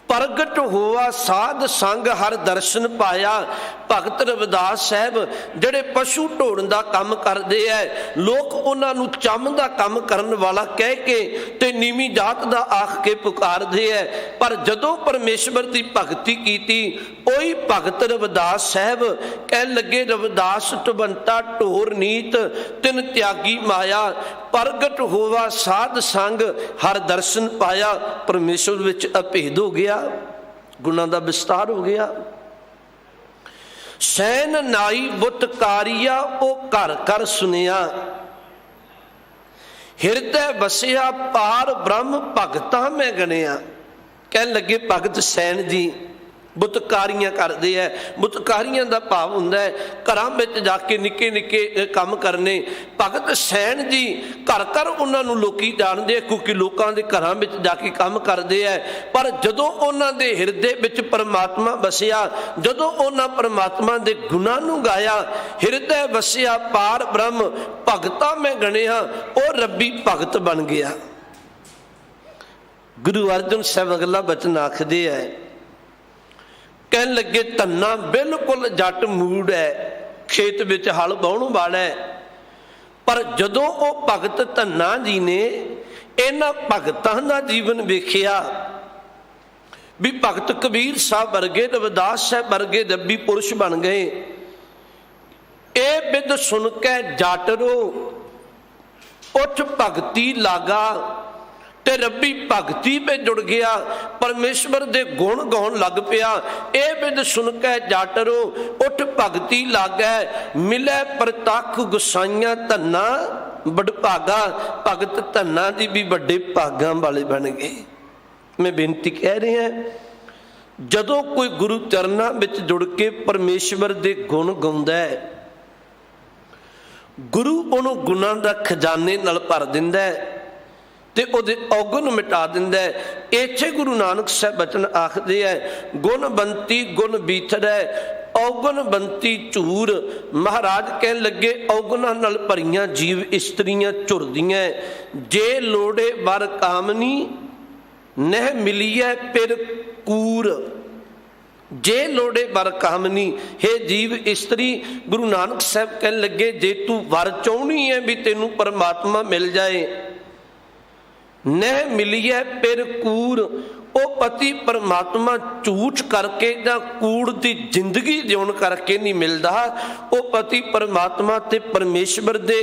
ਪ੍ਰਗਟ ਹੋਆ ਸਾਧ ਸੰਗ ਹਰ ਦਰਸ਼ਨ ਪਾਇਆ। ਭਗਤ ਰਵਿਦਾਸ ਸਾਹਿਬ ਜਿਹੜੇ ਪਸ਼ੂ ਢੋਣ ਦਾ ਕੰਮ ਕਰਦੇ ਹੈ, ਲੋਕ ਉਹਨਾਂ ਨੂੰ ਚੰਮ ਦਾ ਕੰਮ ਕਰਨ ਵਾਲਾ ਕਹਿ ਕੇ ਤੇ ਨੀਵੀਂ ਜਾਤ ਦਾ ਆਖ ਕੇ ਪੁਕਾਰਦੇ ਹੈ। ਪਰ ਜਦੋਂ ਪਰਮੇਸ਼ਵਰ ਦੀ ਭਗਤੀ ਕੀਤੀ, ਉਹੀ ਭਗਤ ਰਵਿਦਾਸ ਸਾਹਿਬ ਕਹਿਣ ਲੱਗੇ, ਰਵਿਦਾਸ ਢੁਬੰਤਾ ਢੋਰ ਨੀਤ ਤਿਨ ਤਿਆਗੀ ਮਾਇਆ, ਪ੍ਰਗਟ ਹੋਵਾ ਸਾਧ ਸੰਗ ਹਰ ਦਰਸ਼ਨ ਪਾਇਆ। ਪਰਮੇਸ਼ਵਰ ਵਿੱਚ ਅਭੇਦ ਹੋ ਗਿਆ, ਗੁਣਾਂ ਦਾ ਵਿਸਤਾਰ ਹੋ ਗਿਆ। ਸੈਨ ਨਾਈ ਬੁੱਤ ਕਾਰੀਆ, ਉਹ ਘਰ ਘਰ ਸੁਨਿਆ, ਹਿਰਦੈ ਵਸਿਆ ਪਾਰ ਬ੍ਰਹਮ ਭਗਤਾਂ ਮੈਂ ਗਣਿਆ। ਕਹਿਣ ਲੱਗੇ ਭਗਤ ਸੈਨ ਜੀ ਬੁੱਤਕਾਰੀਆਂ ਕਰਦੇ ਹੈ। ਬੁੱਤਕਾਰੀਆਂ ਦਾ ਭਾਵ ਹੁੰਦਾ ਹੈ ਘਰਾਂ ਵਿੱਚ ਜਾ ਕੇ ਨਿੱਕੇ ਨਿੱਕੇ ਕੰਮ ਕਰਨੇ। ਭਗਤ ਸੈਨ ਜੀ ਘਰ ਘਰ ਉਹਨਾਂ ਨੂੰ ਲੋਕੀ ਜਾਣਦੇ ਆ, ਕਿਉਂਕਿ ਲੋਕਾਂ ਦੇ ਘਰਾਂ ਵਿੱਚ ਜਾ ਕੇ ਕੰਮ ਕਰਦੇ ਹੈ। ਪਰ ਜਦੋਂ ਉਹਨਾਂ ਦੇ ਹਿਰਦੇ ਵਿੱਚ ਪਰਮਾਤਮਾ ਵਸਿਆ, ਜਦੋਂ ਉਹਨਾਂ ਪਰਮਾਤਮਾ ਦੇ ਗੁਣਾਂ ਨੂੰ ਗਾਇਆ, ਹਿਰਦੈ ਵਸਿਆ ਪਾਰ ਬ੍ਰਹਮ ਭਗਤਾਂ ਮੈਂ ਗਣਿਆ, ਉਹ ਰੱਬੀ ਭਗਤ ਬਣ ਗਿਆ। ਗੁਰੂ ਅਰਜਨ ਸਾਹਿਬ ਅਗਲਾ ਬਚਨ ਆਖਦੇ ਹੈ, ਕਹਿਣ ਲੱਗੇ ਧੰਨਾ ਬਿਲਕੁਲ ਜੱਟ ਮੂੜ ਹੈ, ਖੇਤ ਵਿੱਚ ਹਲ ਵਾਹੁਣ ਵਾਲਾ ਹੈ। ਪਰ ਜਦੋਂ ਉਹ ਭਗਤ ਧੰਨਾ ਜੀ ਨੇ ਇਹਨਾਂ ਭਗਤਾਂ ਦਾ ਜੀਵਨ ਵੇਖਿਆ ਵੀ ਭਗਤ ਕਬੀਰ ਸਾਹਿਬ ਵਰਗੇ, ਰਵਿਦਾਸ ਸਾਹਿਬ ਵਰਗੇ ਰੱਬੀ ਪੁਰਸ਼ ਬਣ ਗਏ, ਇਹ ਬਿਦ ਸੁਣ ਕੇ ਜੱਟ ਰੋ ਉੱਠ ਭਗਤੀ ਲਾਗਾ ਤੇ ਰੱਬੀ ਭਗਤੀ ਵਿੱਚ ਜੁੜ ਗਿਆ, ਪਰਮੇਸ਼ਵਰ ਦੇ ਗੁਣ ਗਾਉਣ ਲੱਗ ਪਿਆ। ਇਹ ਬਿਦ ਸੁਣ ਕੇ ਜੱਟ ਰੋ ਉੱਠ ਭਗਤੀ ਲਾਗੈ, ਮਿਲੇ ਪ੍ਰਤੱਖ ਗੁਸਾਈਆਂ ਧੰਨਾ ਵਡਭਾਗਾ। ਭਗਤ ਧੰਨਾ ਜੀ ਵੀ ਵੱਡੇ ਭਾਗਾਂ ਵਾਲੇ ਬਣ ਗਏ। ਮੈਂ ਬੇਨਤੀ ਕਹਿ ਰਿਹਾ, ਜਦੋਂ ਕੋਈ ਗੁਰੂ ਚਰਨਾਂ ਵਿੱਚ ਜੁੜ ਕੇ ਪਰਮੇਸ਼ਵਰ ਦੇ ਗੁਣ ਗਾਉਂਦਾ ਹੈ, ਗੁਰੂ ਉਹਨੂੰ ਗੁਣਾਂ ਦਾ ਖਜ਼ਾਨੇ ਨਾਲ ਭਰ ਦਿੰਦਾ ਹੈ ਤੇ ਉਹਦੇ ਔਗਣ ਮਿਟਾ ਦਿੰਦਾ ਹੈ। ਇੱਥੇ ਗੁਰੂ ਨਾਨਕ ਸਾਹਿਬ ਬਚਨ ਆਖਦੇ ਹੈ, ਗੁਣ ਬੰਤੀ ਗੁਣ ਬੀਥੜੈ, ਔਗਣ ਬੰਤੀ ਝੂਰ। ਮਹਾਰਾਜ ਕਹਿਣ ਲੱਗੇ ਔਗਣਾਂ ਨਾਲ ਭਰੀਆਂ ਜੀਵ ਇਸਤਰੀਆਂ ਝੁਰਦੀਆਂ, ਜੇ ਲੋੜੇ ਵਰ ਕਾਮਨੀ ਨਹਿ ਮਿਲੀਐ ਪਿਰ ਕੂਰ। ਜੇ ਲੋੜੇ ਵਰ ਕਾਮਨੀ, ਹੇ ਜੀਵ ਇਸਤਰੀ, ਗੁਰੂ ਨਾਨਕ ਸਾਹਿਬ ਕਹਿਣ ਲੱਗੇ ਜੇ ਤੂੰ ਵਰ ਚਾਹੁੰਦੀ ਹੈ ਵੀ ਤੈਨੂੰ ਪਰਮਾਤਮਾ ਮਿਲ ਜਾਏ, ਨਹਿ ਮਿਲੀਐ ਪਿਰ ਕੂਰ, ਉਹ ਪਤੀ ਪਰਮਾਤਮਾ ਝੂਠ ਕਰਕੇ ਜਾਂ ਕੂੜ ਦੀ ਜ਼ਿੰਦਗੀ ਜਿਉਣ ਕਰਕੇ ਨਹੀਂ ਮਿਲਦਾ। ਉਹ ਪਤੀ ਪਰਮਾਤਮਾ ਤੇ ਪਰਮੇਸ਼ਵਰ ਦੇ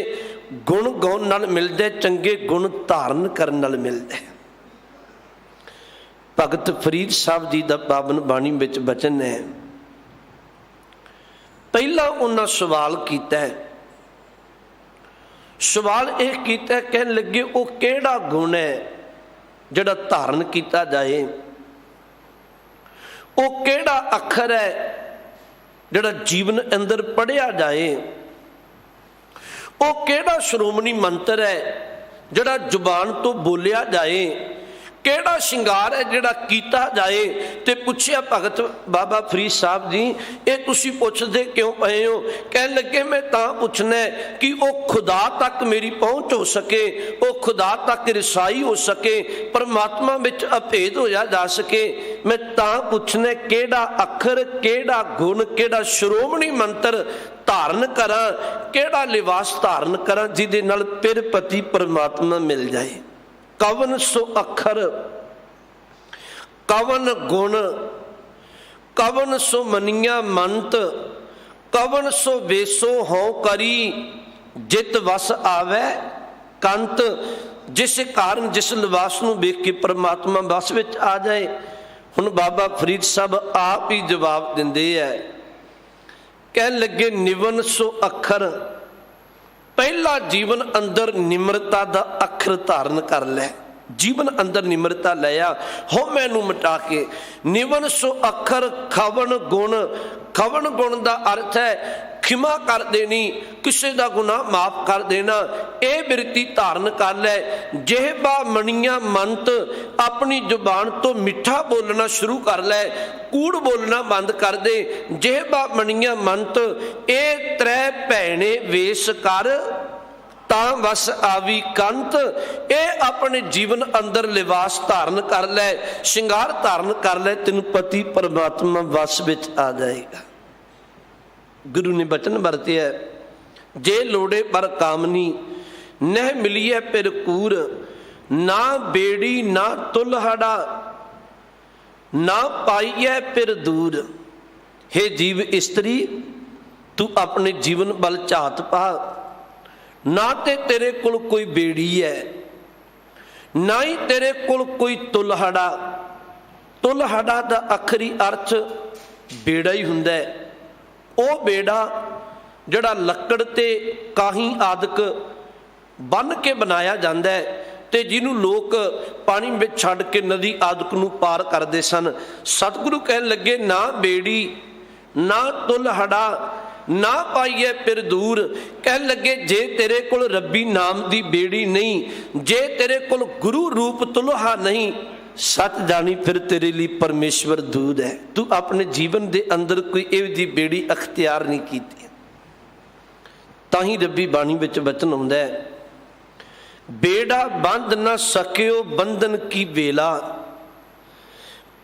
ਗੁਣ ਗਾਉਣ ਨਾਲ ਮਿਲਦਾ, ਚੰਗੇ ਗੁਣ ਧਾਰਨ ਕਰਨ ਨਾਲ ਮਿਲਦਾ। ਭਗਤ ਫਰੀਦ ਸਾਹਿਬ ਜੀ ਦਾ ਪਾਵਨ ਬਾਣੀ ਵਿੱਚ ਬਚਨ ਹੈ। ਪਹਿਲਾਂ ਉਹਨਾਂ ਸਵਾਲ ਕੀਤਾ, ਸਵਾਲ ਇਹ ਕੀਤਾ, ਕਹਿਣ ਲੱਗੇ ਉਹ ਕਿਹੜਾ ਗੁਣ ਹੈ ਜਿਹੜਾ ਧਾਰਨ ਕੀਤਾ ਜਾਏ, ਉਹ ਕਿਹੜਾ ਅੱਖਰ ਹੈ ਜਿਹੜਾ ਜੀਵਨ ਅੰਦਰ ਪੜ੍ਹਿਆ ਜਾਏ, ਉਹ ਕਿਹੜਾ ਸ਼੍ਰੋਮਣੀ ਮੰਤਰ ਹੈ ਜਿਹੜਾ ਜ਼ੁਬਾਨ ਤੋਂ ਬੋਲਿਆ ਜਾਏ, ਕਿਹੜਾ ਸ਼ਿੰਗਾਰ ਹੈ ਜਿਹੜਾ ਕੀਤਾ ਜਾਏ। ਤੇ ਪੁੱਛਿਆ ਭਗਤ ਬਾਬਾ ਫਰੀਦ ਸਾਹਿਬ ਜੀ, ਇਹ ਤੁਸੀਂ ਪੁੱਛਦੇ ਕਿਉਂ ਪਏ ਹੋ? ਕਹਿਣ ਲੱਗੇ ਮੈਂ ਤਾਂ ਪੁੱਛਣਾ ਕਿ ਉਹ ਖੁਦਾ ਤੱਕ ਮੇਰੀ ਪਹੁੰਚ ਹੋ ਸਕੇ, ਉਹ ਖੁਦਾ ਤੱਕ ਰਸਾਈ ਹੋ ਸਕੇ, ਪਰਮਾਤਮਾ ਵਿੱਚ ਅਭੇਦ ਹੋਇਆ ਜਾ ਸਕੇ। ਮੈਂ ਤਾਂ ਪੁੱਛਣਾ ਕਿਹੜਾ ਅੱਖਰ, ਕਿਹੜਾ ਗੁਣ, ਕਿਹੜਾ ਸ਼੍ਰੋਮਣੀ ਮੰਤਰ ਧਾਰਨ ਕਰਾਂ, ਕਿਹੜਾ ਲਿਬਾਸ ਧਾਰਨ ਕਰਾਂ ਜਿਹਦੇ ਨਾਲ ਪਿਰ ਪਤੀ ਪਰਮਾਤਮਾ ਮਿਲ ਜਾਏ। ਕਵਨ ਸੋ ਅੱਖਰ, ਕਵਨ ਗੁਣ, ਕਵਨ ਸੋ ਮਨੀਆਂ ਮੰਤ, ਕਵਨ ਸੋ ਵੇਸੋ ਹਉ ਕਰੀ, ਜਿਤ ਵਸ ਆਵੈ ਕੰਤ। ਜਿਸ ਕਾਰਨ ਜਿਸ ਲਿਬਾਸ ਨੂੰ ਵੇਖ ਕੇ ਪਰਮਾਤਮਾ ਵਸ ਵਿੱਚ ਆ ਜਾਏ। ਹੁਣ ਬਾਬਾ ਫਰੀਦ ਸਾਹਿਬ ਆਪ ਹੀ ਜਵਾਬ ਦਿੰਦੇ ਹੈ, ਕਹਿਣ ਲੱਗੇ ਨਿਵਨ ਸੋ ਅੱਖਰ, ਪਹਿਲਾ ਜੀਵਨ ਅੰਦਰ ਨਿਮਰਤਾ ਦਾ ਅੱਖਰ ਧਾਰਨ ਕਰ ਲੈ। ਜੀਵਨ ਅੰਦਰ ਨਿਮਰਤਾ ਲਿਆ, ਹਉਮੈ ਨੂੰ ਮਿਟਾ ਕੇ। ਨਿਵਨ ਸੋ ਅੱਖਰ ਖਵਨ ਗੁਣ, ਖਵਨ ਗੁਣ ਦਾ ਅਰਥ ਹੈ ਖਿਮਾ ਕਰ ਦੇਣੀ, ਕਿਸੇ ਦਾ ਗੁਨਾਹ ਮਾਫ ਕਰ ਦੇਣਾ, ਇਹ ਬਿਰਤੀ ਧਾਰਨ ਕਰ ਲੈ। ਜਿਹਬਾ ਮਣੀਆਂ ਮੰਤ, ਆਪਣੀ ਜ਼ੁਬਾਨ ਤੋਂ ਮਿੱਠਾ ਬੋਲਣਾ ਸ਼ੁਰੂ ਕਰ ਲੈ, ਕੂੜ ਬੋਲਣਾ ਬੰਦ ਕਰ ਦੇ। ਜਿਹਬਾ ਮਣੀਆਂ ਮੰਤ, ਇਹ ਤ੍ਰੈ ਭੈਣੇ ਵੇਸ ਕਰ, ਤਾਂ ਵਸ ਆਵੀ ਕੰਤ। ਇਹ ਆਪਣੇ ਜੀਵਨ ਅੰਦਰ ਲਿਬਾਸ ਧਾਰਨ ਕਰ ਲੈ, ਸ਼ਿੰਗਾਰ ਧਾਰਨ ਕਰ ਲੈ, ਤੈਨੂੰ ਪਤੀ ਪਰਮਾਤਮਾ ਵਸ ਵਿੱਚ ਆ ਜਾਏਗਾ। ਗੁਰੂ ਨੇ ਬਚਨ ਵਰਤਿਆ, ਜੇ ਲੋੜੇ ਪਰ ਕਾਮਨੀ, ਨਹਿ ਮਿਲੀਏ ਪਿਰ ਕੂਰ, ਨਾ ਬੇੜੀ ਨਾ ਤੁਲਹੜਾ, ਨਾ ਪਾਈਏ ਪਿਰ ਦੂਰ। ਹੇ ਜੀਵ ਇਸਤਰੀ, ਤੂੰ ਆਪਣੇ ਜੀਵਨ ਵੱਲ ਝਾਤ ਪਾ। ਨਾ ਤੇ ਤੇਰੇ ਕੋਲ ਕੋਈ ਬੇੜੀ ਹੈ, ਨਾ ਹੀ ਤੇਰੇ ਕੋਲ ਕੋਈ ਤੁਲਹੜਾ। ਤੁਲਹੜਾ ਦਾ ਆਖਰੀ ਅਰਥ ਬੇੜਾ ਹੀ ਹੁੰਦਾ ਹੈ। ਉਹ ਬੇੜਾ ਜਿਹੜਾ ਲੱਕੜ ਤੇ ਕਾਹੀਂ ਆਦਿਕ ਬੰਨ੍ਹ ਕੇ ਬਣਾਇਆ ਜਾਂਦਾ ਹੈ, ਤੇ ਜਿਹਨੂੰ ਲੋਕ ਪਾਣੀ ਵਿੱਚ ਛੱਡ ਕੇ ਨਦੀ ਆਦਿਕ ਨੂੰ ਪਾਰ ਕਰਦੇ ਸਨ। ਸਤਿਗੁਰੂ ਕਹਿਣ ਲੱਗੇ, ਨਾ ਬੇੜੀ ਨਾ ਤੁਲਹੜਾ, ਨਾ ਪਾਈਏ ਪਿਰ ਦੂਰ। ਕਹਿਣ ਲੱਗੇ, ਜੇ ਤੇਰੇ ਕੋਲ ਰੱਬੀ ਨਾਮ ਦੀ ਬੇੜੀ ਨਹੀਂ, ਜੇ ਤੇਰੇ ਕੋਲ ਗੁਰੂ ਰੂਪ ਤੁਲਹਾ ਨਹੀਂ, ਸੱਚ ਜਾਣੀ ਫਿਰ ਤੇਰੇ ਲਈ ਪਰਮੇਸ਼ਵਰ ਦੂਰ ਹੈ। ਤੂੰ ਆਪਣੇ ਜੀਵਨ ਦੇ ਅੰਦਰ ਕੋਈ ਇਹੋ ਜਿਹੀ ਬੇੜੀ ਅਖਤਿਆਰ ਨਹੀਂ ਕੀਤੀ। ਤਾਂ ਹੀ ਰੱਬੀ ਬਾਣੀ ਵਿੱਚ ਵਚਨ ਆਉਂਦਾ ਹੈ, ਬੇੜਾ ਬੰਧ ਨਾ ਸਕਿਓ ਬੰਧਨ ਕੀ ਵੇਲਾ,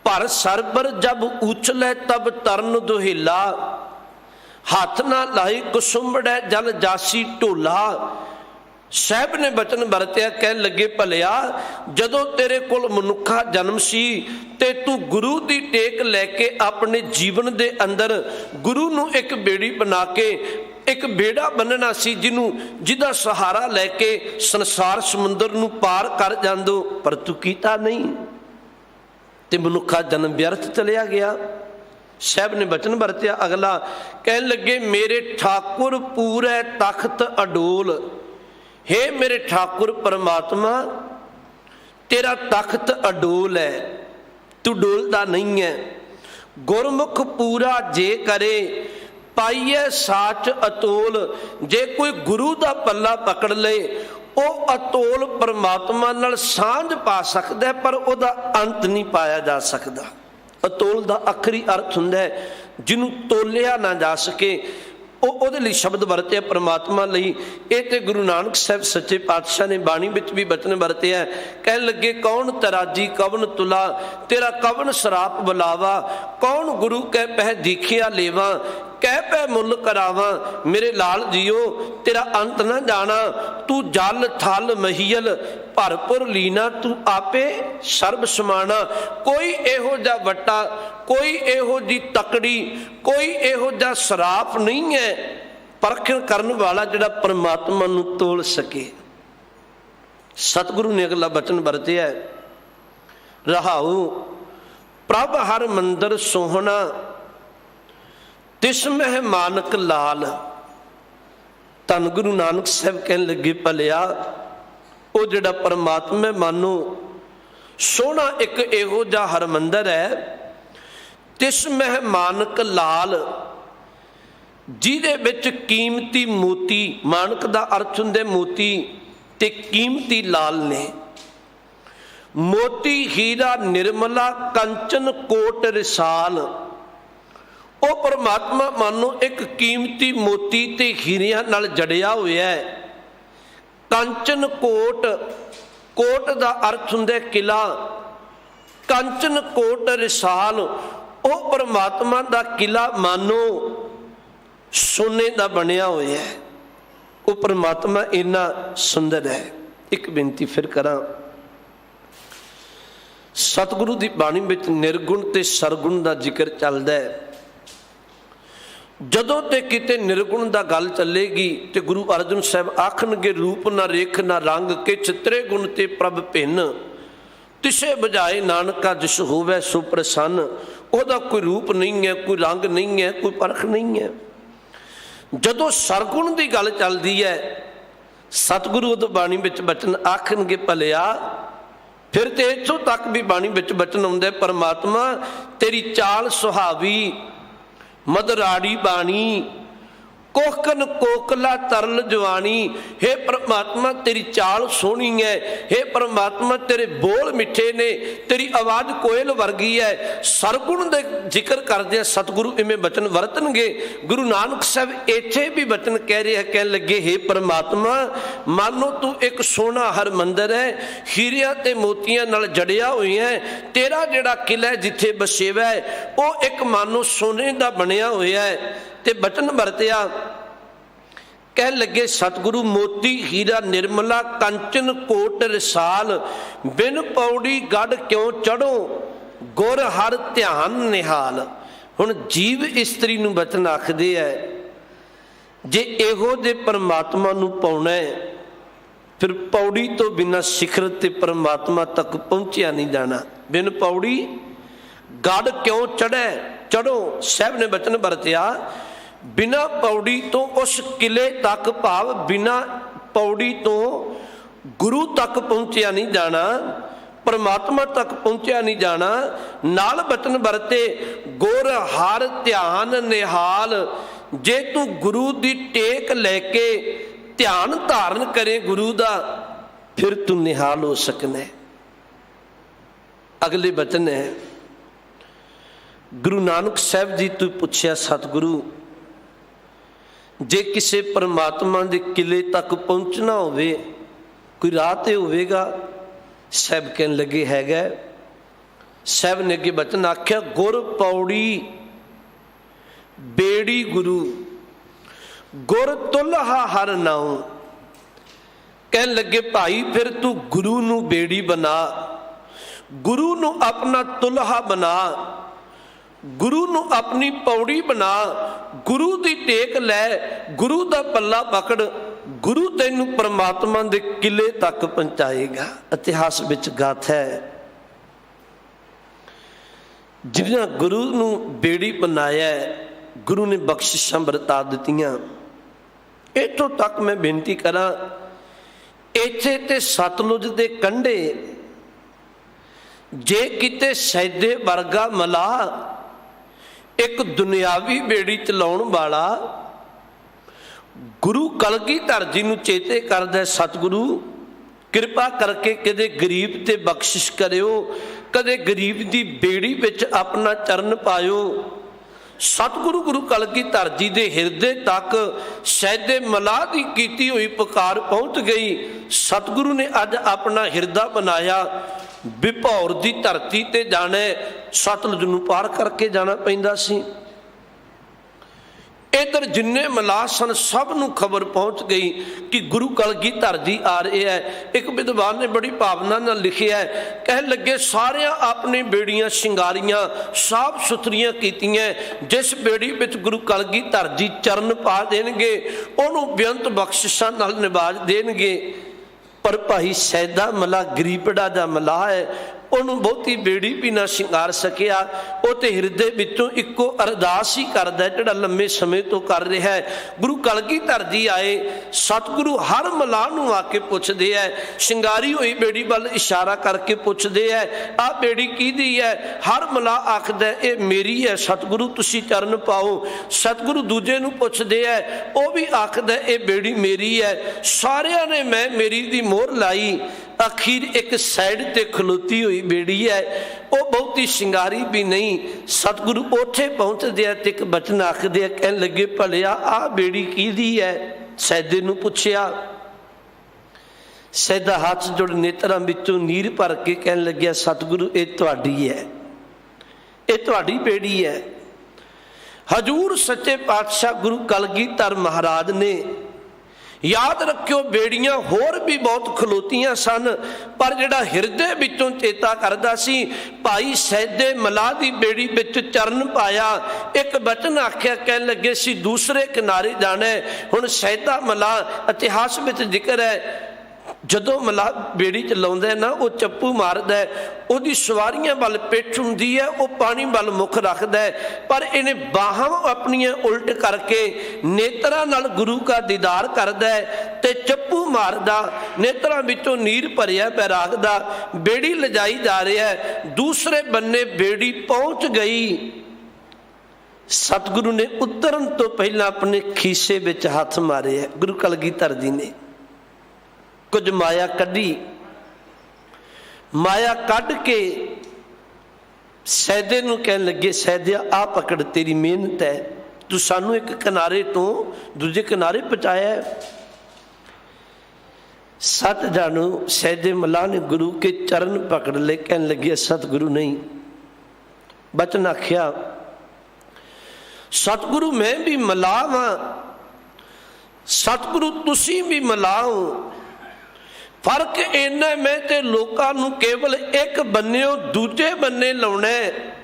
ਪਰ ਸਰਬਰ ਜਬ ਉਛਲੇ ਤਬ ਤਰਨ ਦੁਹੇਲਾ, ਹੱਥ ਨਾ ਲਾਈ ਕੁਸੁੰਬੜੈ ਜਲ ਜਾਸੀ ਢੋਲਾ। ਸਾਹਿਬ ਨੇ ਬਚਨ ਵਰਤਿਆ, ਕਹਿਣ ਲੱਗੇ, ਭਲਿਆ ਜਦੋਂ ਤੇਰੇ ਕੋਲ ਮਨੁੱਖਾ ਜਨਮ ਸੀ ਤੇ ਤੂੰ ਗੁਰੂ ਦੀ ਟੇਕ ਲੈ ਕੇ ਆਪਣੇ ਜੀਵਨ ਦੇ ਅੰਦਰ ਗੁਰੂ ਨੂੰ ਇੱਕ ਬੇੜੀ ਬਣਾ ਕੇ ਇੱਕ ਬੇੜਾ ਬੰਨਣਾ ਸੀ, ਜਿਹਦਾ ਸਹਾਰਾ ਲੈ ਕੇ ਸੰਸਾਰ ਸਮੁੰਦਰ ਨੂੰ ਪਾਰ ਕਰ ਜਾਂਦੋ, ਪਰ ਤੂੰ ਕੀਤਾ ਨਹੀਂ ਤੇ ਮਨੁੱਖਾ ਜਨਮ ਵਿਅਰਥ ਚਲਿਆ ਗਿਆ। ਸਾਹਿਬ ਨੇ ਬਚਨ ਵਰਤਿਆ ਅਗਲਾ, ਕਹਿਣ ਲੱਗੇ, ਮੇਰੇ ਠਾਕੁਰ ਪੂਰੇ ਤਖਤ ਅਡੋਲ। ਹੇ ਮੇਰੇ ਠਾਕੁਰ ਪਰਮਾਤਮਾ, ਤੇਰਾ ਤਖਤ ਅਡੋਲ ਹੈ, ਤੂੰ ਡੋਲਦਾ ਨਹੀਂ ਹੈ। ਗੁਰਮੁਖ ਪੂਰਾ ਜੇ ਕਰੇ, ਪਾਈਏ ਸਾਚ ਅਤੋਲ। ਜੇ ਕੋਈ ਗੁਰੂ ਦਾ ਪੱਲਾ ਪਕੜ ਲਏ, ਉਹ ਅਤੋਲ ਪਰਮਾਤਮਾ ਨਾਲ ਸਾਂਝ ਪਾ ਸਕਦਾ, ਪਰ ਉਹਦਾ ਅੰਤ ਨਹੀਂ ਪਾਇਆ ਜਾ ਸਕਦਾ। ਅਤੋਲ ਦਾ ਆਖਰੀ ਅਰਥ ਹੁੰਦਾ ਹੈ ਜਿਹਨੂੰ ਤੋਲਿਆ ਨਾ ਜਾ ਸਕੇ। ਉਹਦੇ ਲਈ ਸ਼ਬਦ ਵਰਤਿਆ ਪਰਮਾਤਮਾ ਲਈ। ਇਹ ਤੇ ਗੁਰੂ ਨਾਨਕ ਸਾਹਿਬ ਸੱਚੇ ਪਾਤਸ਼ਾਹ ਨੇ ਬਾਣੀ ਵਿੱਚ ਵੀ ਬਚਨ ਵਰਤਿਆ। ਕਹਿਣ ਲੱਗੇ, ਕੌਣ ਤਰਾਜੀ ਕਵਨ ਤੁਲਾ, ਤੇਰਾ ਕਵਨ ਸਰਾਪ ਬੁਲਾਵਾ। ਕੌਣ ਗੁਰੂ ਕਹਿ ਪਹਿ ਦੀਖਿਆ ਲੇਵਾ, ਕਹਿ ਪੈ ਮੁੱਲ ਕਰਾਵਾਂ। ਮੇਰੇ ਲਾਲ ਜੀਓ, ਤੇਰਾ ਅੰਤ ਨਾ ਜਾਣਾ। ਤੂੰ ਜਲ ਥਲ ਮਹੀਲ ਭਰਪੁਰ ਲੀਨਾ, ਤੂੰ ਆਪੇ ਸਰਬ ਸਮਾਣਾ। ਕੋਈ ਇਹੋ ਜਿਹਾ ਵੱਟਾ, ਕੋਈ ਇਹੋ ਜਿਹੀ ਤਕੜੀ, ਕੋਈ ਇਹੋ ਜਿਹਾ ਸਰਾਪ ਨਹੀਂ ਹੈ ਪਰਖਣ ਕਰਨ ਵਾਲਾ ਜਿਹੜਾ ਪਰਮਾਤਮਾ ਨੂੰ ਤੋਲ ਸਕੇ। ਸਤਿਗੁਰੂ ਨੇ ਅਗਲਾ ਬਚਨ ਵਰਤਿਆ, ਰਹਾਉ ਪ੍ਰਭ ਹਰ ਮੰਦਰ ਸੋਹਣਾ, ਤਿਸ ਮਹਿ ਮਾਨਕ ਲਾਲ। ਧੰਨ ਗੁਰੂ ਨਾਨਕ ਸਾਹਿਬ ਕਹਿਣ ਲੱਗੇ, ਭਲਿਆ ਉਹ ਜਿਹੜਾ ਪਰਮਾਤਮਾ ਮਾਨੋ ਸੋਹਣਾ ਇੱਕ ਇਹੋ ਜਿਹਾ ਹਰਮੰਦਰ ਹੈ, ਤਿਸ ਮਹਿ ਮਾਨਕ ਲਾਲ, ਜਿਹਦੇ ਵਿੱਚ ਕੀਮਤੀ ਮੋਤੀ, ਮਾਨਕ ਦਾ ਅਰਥ ਹੁੰਦਾ ਮੋਤੀ, ਤੇ ਕੀਮਤੀ ਲਾਲ ਨੇ। ਮੋਤੀ ਹੀਰਾ ਨਿਰਮਲਾ ਕੰਚਨ ਕੋਟ ਰਿਸਾਲ। ਉਹ ਪਰਮਾਤਮਾ ਮਾਨੋ ਇੱਕ ਕੀਮਤੀ ਮੋਤੀ ਤੇ ਹੀਰਿਆਂ ਨਾਲ ਜੜਿਆ ਹੋਇਆ ਹੈ। ਕੰਚਨ ਕੋਟ, ਕੋਟ ਦਾ ਅਰਥ ਹੁੰਦਾ ਕਿਲਾ। ਕੰਚਨ ਕੋਟ ਰਿਸਾਲ, ਉਹ ਪਰਮਾਤਮਾ ਦਾ ਕਿਲਾ ਮਾਨੋ ਸੋਨੇ ਦਾ ਬਣਿਆ ਹੋਇਆ ਹੈ। ਉਹ ਪਰਮਾਤਮਾ ਇੰਨਾ ਸੁੰਦਰ ਹੈ। ਇੱਕ ਬੇਨਤੀ ਫਿਰ ਕਰਾਂ, ਸਤਿਗੁਰੂ ਦੀ ਬਾਣੀ ਵਿੱਚ ਨਿਰਗੁਣ ਤੇ ਸਰਗੁਣ ਦਾ ਜ਼ਿਕਰ ਚੱਲਦਾ ਹੈ। ਜਦੋਂ ਤੇ ਕਿਤੇ ਨਿਰਗੁਣ ਦਾ ਗੱਲ ਚੱਲੇਗੀ ਤੇ ਗੁਰੂ ਅਰਜਨ ਸਾਹਿਬ ਆਖਣਗੇ, ਰੂਪ ਨਾ ਰੇਖ ਨਾ ਰੰਗ ਕੇ ਚਿਤਰੇ ਗੁਣ ਤੇ ਪ੍ਰਭ ਭਿੰਨ, ਤਿਸੇ ਬਜਾਏ ਨਾਨਕਾ ਜਿਸ ਹੋਵੇ ਸੋ ਪ੍ਰਸੰਨ। ਉਹਦਾ ਕੋਈ ਰੂਪ ਨਹੀਂ ਹੈ, ਕੋਈ ਰੰਗ ਨਹੀਂ ਹੈ, ਕੋਈ ਪਰਖ ਨਹੀਂ ਹੈ। ਜਦੋਂ ਸਰਗੁਣ ਦੀ ਗੱਲ ਚੱਲਦੀ ਹੈ, ਸਤਿਗੁਰੂ ਉਦੋਂ ਬਾਣੀ ਵਿੱਚ ਬਚਨ ਆਖਣਗੇ, ਭਲਿਆ ਫਿਰ ਤੇ ਇੱਥੋਂ ਤੱਕ ਵੀ ਬਾਣੀ ਵਿੱਚ ਬਚਨ ਆਉਂਦਾ, ਪਰਮਾਤਮਾ ਤੇਰੀ ਚਾਲ ਸੁਹਾਵੀ, ਮਧੁਰਾੜੀ ਬਾਣੀ, कोहकन कोकला तरल जवानी। हे परमात्मा तेरी चाल सोहनी है, हे परमात्मा तेरे बोल मिठे ने, तेरी आवाज़ कोयल वर्गी है। सरगुण दे जिक्र करदे सतगुरु इवें बचन वरतणगे। गुरु नानक साहब इत्थे भी बचन कह रहे हैं, कहन लगे हे परमात्मा मानो तू एक सोहना हरमंदर है, हीरियां ते मोतियां नाल जड़िया हुई है। तेरा जिहड़ा किला है जिथे बसेवा है वह एक मानो सोने का बनिया होया है। ते बचन वरतिया, कह लगे सतगुरु मोती हीरा निर्मला कंचन कोट रिसाल, बिन पौड़ी गढ़ क्यों चढ़ो गुर हर ध्यान निहाल। हुण जीव इस्तरी नूं बचन आखदे है, जे इहो जे परमात्मा नूं पाउणा है फिर पौड़ी तो बिना शिखर ते परमात्मा तक पहुंचिया नहीं जाना। बिन पौड़ी गढ़ क्यों चढ़े चढ़ो, साहब ने बचन वरतिया बिना पौड़ी तो उस किले तक, भाव बिना पौड़ी तो गुरु तक पहुंचिया नहीं जाना, परमात्मा तक पहुंचिया नहीं जाना। नाल बचन वरते गुर हर ध्यान निहाल, जे तू गुरु दी टेक लैके ध्यान धारण करे गुरु दा फिर तू निहाल हो सकना है। अगले बचन है गुरु नानक साहब जी तू पूछया सतगुरु जे किसी परमात्मा के किले तक पहुँचना होवे कोई राह ते होवेगा? साहब कहन लगे हैगा। साहब ने अगे बचन आख्या गुर पौड़ी बेड़ी गुरु, गुर तुल्हा हर नाऊ। कहन लगे भाई फिर तू गुरु नू बेड़ी बना, गुरु नू अपना तुल्हा बना, गुरु नू अपनी पौड़ी बना, गुरु दी टेक लै, गुरु दा पल्ला पकड़, गुरु तैनू परमात्मा दे किले तक पहुंचाएगा। इतिहास विच गाथा है जिन्हां गुरु नू बेड़ी बनाया गुरु ने बख्शिशां बरता दित्तियां। इत्थों तक मैं बेनती करा, इत्थे ते सतलुज दे कंढे जे किते सैदे वर्गा मलाह एक दुनियावी बेड़ी चलाउण वाला गुरु कलगीधर जी नूं चेते करदा, सतगुरु कृपा करके कदे गरीब ते बख्शिश करियो, कदे गरीब दी बेड़ी विच अपना चरण पायो। सतगुरु गुरु कलगीधर जी दे हिरदे तक सैदे मलाह दी कीती हुई पुकार पहुंच गई। सतगुरु ने अज अपना हिरदा बनाया, विभौर दी धरती ते जाने सतलुज नूं पार करके जाना पैंदा सी। इधर जिन्ने मलाह सन सब नूं खबर पहुंच गई कि गुरु कलगीधर जी आ रहे हैं। एक विद्वान ने बड़ी भावना नाल लिखिया है, कह लगे सारियां अपनी बेड़ियां शिंगारियां साफ सुथरियां कीतियां, जिस बेड़ी विच गुरु कलगीधर जी चरण पा देणगे उहनूं बेअंत बख्शिशां नाल निवाज देणगे। पर भाई सैदा मलाह गरीबड़ा दा मलाह है, उन्होंने बहुती बेड़ी भी ना शिंगार सकिया। वो तो हिरदे विचों इक्को अरदास ही करदा है जिहड़ा लंबे समय तो कर रहा है। गुरु कलगीधर जी आए, सतगुरु हर मलाह नूं आके पुछदे है, शिंगारी हुई बेड़ी वाल इशारा करके पुछदे है आ बेड़ी किहदी है? हर मलाह आखदा ये मेरी है, सतगुरु तुसी चरण पाओ। सतगुरु दूजे नूं पुछदे है, वह भी आखदा ये बेड़ी मेरी है। सारियां ने मैं मेरी दी मोहर लाई। आखिर एक साइड ते खलोती हुई बेड़ी है, वो बहुती शिंगारी भी नहीं। सतगुरु उथे पहुंचदे ते एक बचन आखदे, कहन लगे भलिया आ बेड़ी किहदी है? सैदे नूं पुछया। सैदा हाथ जोड़ नेत्रां विचों नीर भर के कहन लग्या सतगुरु ये तुहाडी है, ये तुहाडी बेड़ी है। हजूर सच्चे पातशाह गुरु कलगीधर महाराज ने याद रखियो बेड़ियां होर भी बहुत खलोतियां सन, पर जिहड़ा हिरदे विचों चेता करदा सी भाई सैदे मलाह दी बेड़ी विच चरण पाया। एक बचन आख्या, कहन लगे सी दूसरे किनारे जाना है। हुण सैदा मलाह इतिहास विच जिक्र है, जदों मलाह बेड़ी चलाउंदा है ना वो चप्पू मारदा है, उहदी सवारियां वल पिठ हुंदी है, वो पानी वल मुख रखदा है, पर इन्हें बाहां अपनियां उल्ट करके नेत्रां नाल गुरु का दीदार करदा है ते चप्पू मारदा, नेत्रां विचों नीर भरिया बैराग दा बेड़ी लजाई जा रहा है। दूसरे बन्ने बेड़ी पहुंच गई। सतगुरु ने उतरन तो पहला अपने खीसे विच हथ मारे है। गुरु कलगीधर जी ने कुछ माया कढ़ी, माया कढ़ के सैदे नूं कहन लगे, सैदिया आ पकड़, तेरी मेहनत है, तू सानू एक किनारे तो दूजे किनारे पहुंचाया है। सत जानो सैदे मलाह ने गुरु के चरण पकड़ ले, कहन लगे सतगुरु नहीं, बचन आख्या सतगुरु मैं भी मलाह वां, सतगुरु तुसी भी मलाह हो, फर्क इन्ना मैं ते लोकां नूं केवल एक बन्नेओ दूजे बन्ने लाउणा है,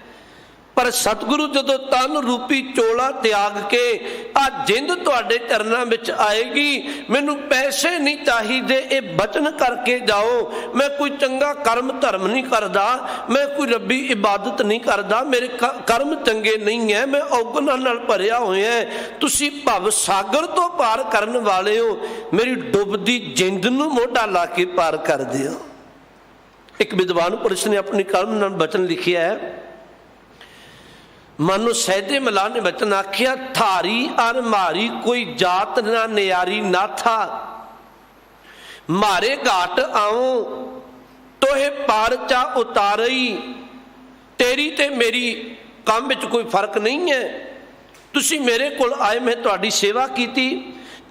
पर सतगुरु जदों तन रूपी चोला त्याग के आ जिंद तुहाडे चरनां विच आएगी, मैनूं पैसे नहीं चाहिए, ये बचन करके जाओ, मैं कोई चंगा कर्म धर्म नहीं करदा, मैं कोई रब्बी इबादत नहीं करदा, मेरे कर्म चंगे नहीं है, मैं औगुणां नाल भरिया होया है, तुसीं भव सागर तो पार करन वाले हो, मेरी डुबदी जिंद नूं मोढा ला के पार कर दिओ। एक विद्वान पुरुष ने अपनी कलम नाल बचन लिखिया है, मानो सैदे मलाह ने बचन आख्या, थारी अर मारी कोई जात ना न्यारी ना था, मारे घाट आओ तोहे पार चा उतारई, तेरी ते मेरी काम विच कोई फर्क नहीं है, तुसी मेरे कोल आए, मैं तुहाडी सेवा कीती,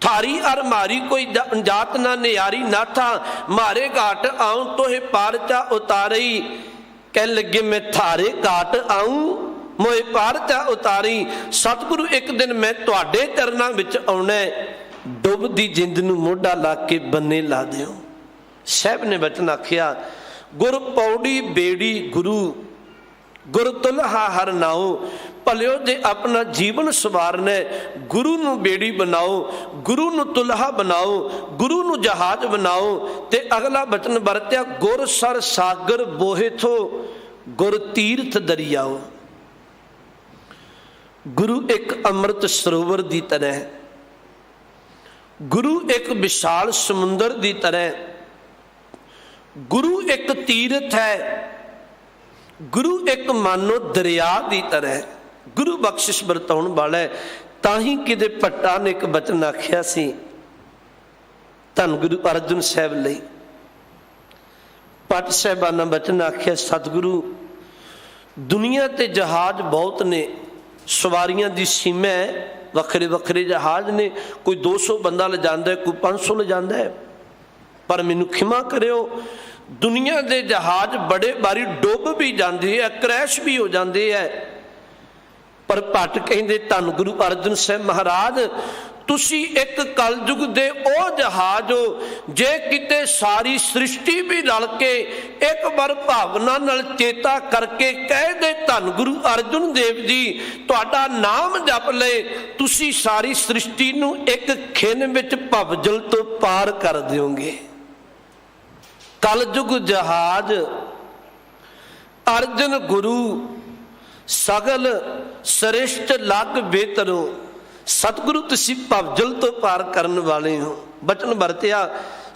थारी अर मारी कोई जात ना न्यारी ना था, मारे घाट आऊं तोहे पार चा उतारई, कह लगे मैं थारे घाट आऊं मोए पार चा उतारी, सतगुरु एक दिन मैं तुहाडे चरनां विच आउणा है, डुबदी जिंद नूं मोढा ला के बन्ने ला दिओ। साहब ने बचन आख्या, गुर पौड़ी बेड़ी गुरु, गुर तुल्हा हर नाओ, भलिओ जे अपना जीवन सवारना गुरु नूं बेड़ी बनाओ, गुरु नूं तुल्हा बनाओ, गुरु नूं जहाज बनाओ। ते अगला बचन वरत्या, गुर सर सागर बोहे थो, गुर तीर्थ दरियाओ। गुरु एक अमृत सरोवर की तरह, गुरु एक विशाल समुंदर की तरह, गुरु एक तीर्थ है, गुरु एक मानो दरिया की तरह, गुरु बख्शिश बरताउण वाला है। ताही किते भट्टा ने एक बचन आख्या सी धन गुरु अर्जन साहब लई, भट्ट साहबाना बचन आख्या, सतगुरु दुनिया ते जहाज बहुत ने, सवारियां दी सीमा है, वखरे वखरे जहाज ने, कोई 200 बंदा ले जांदा है, कोई 500 ले जांदा है, पर मैनू खिमा करियो, दुनिया दे जहाज बड़े बारी डुब भी जाते हैं, क्रैश भी हो जाते हैं, पर भट्ट कहंदे धन गुरु अर्जन साहब महाराज, तुसी एक कलयुग दे ओ जहाज हो, जे किते सारी सृष्टि भी रल के एक बार भावना नाल चेता करके कह दे धन गुरु अर्जन देव जी तुहाडा नाम जप ले, तुसी सारी सृष्टि नूं एक खिन विच भवजल तो पार कर दिओगे। कलयुग जहाज अर्जन गुरु सगल श्रेष्ठ लग बेतरो, सतगुरु तुसी भवजल तो पार करन वाले हो। बचन वरत्या,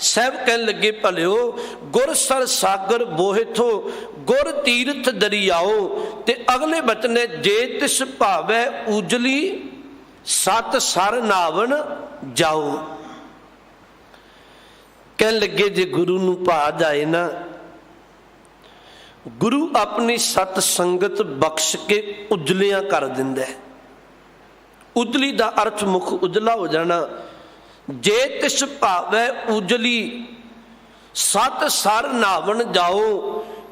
साहब कहन लगे भलिओ गुर सर सागर बोहे थो, गुर तीर्थ दरियाओ। ते अगले बचन है, जे तिस भावै उजली सत सर नावन जाओ। कहन लगे जे गुरु नूं भा जाए ना, गुरु अपनी सत संगत बख्श के उजलियां कर दिंदा है। उजली दा अर्थ मुख उजला हो जाना। जे तिस भावै उजली सत सर नावन जाओ,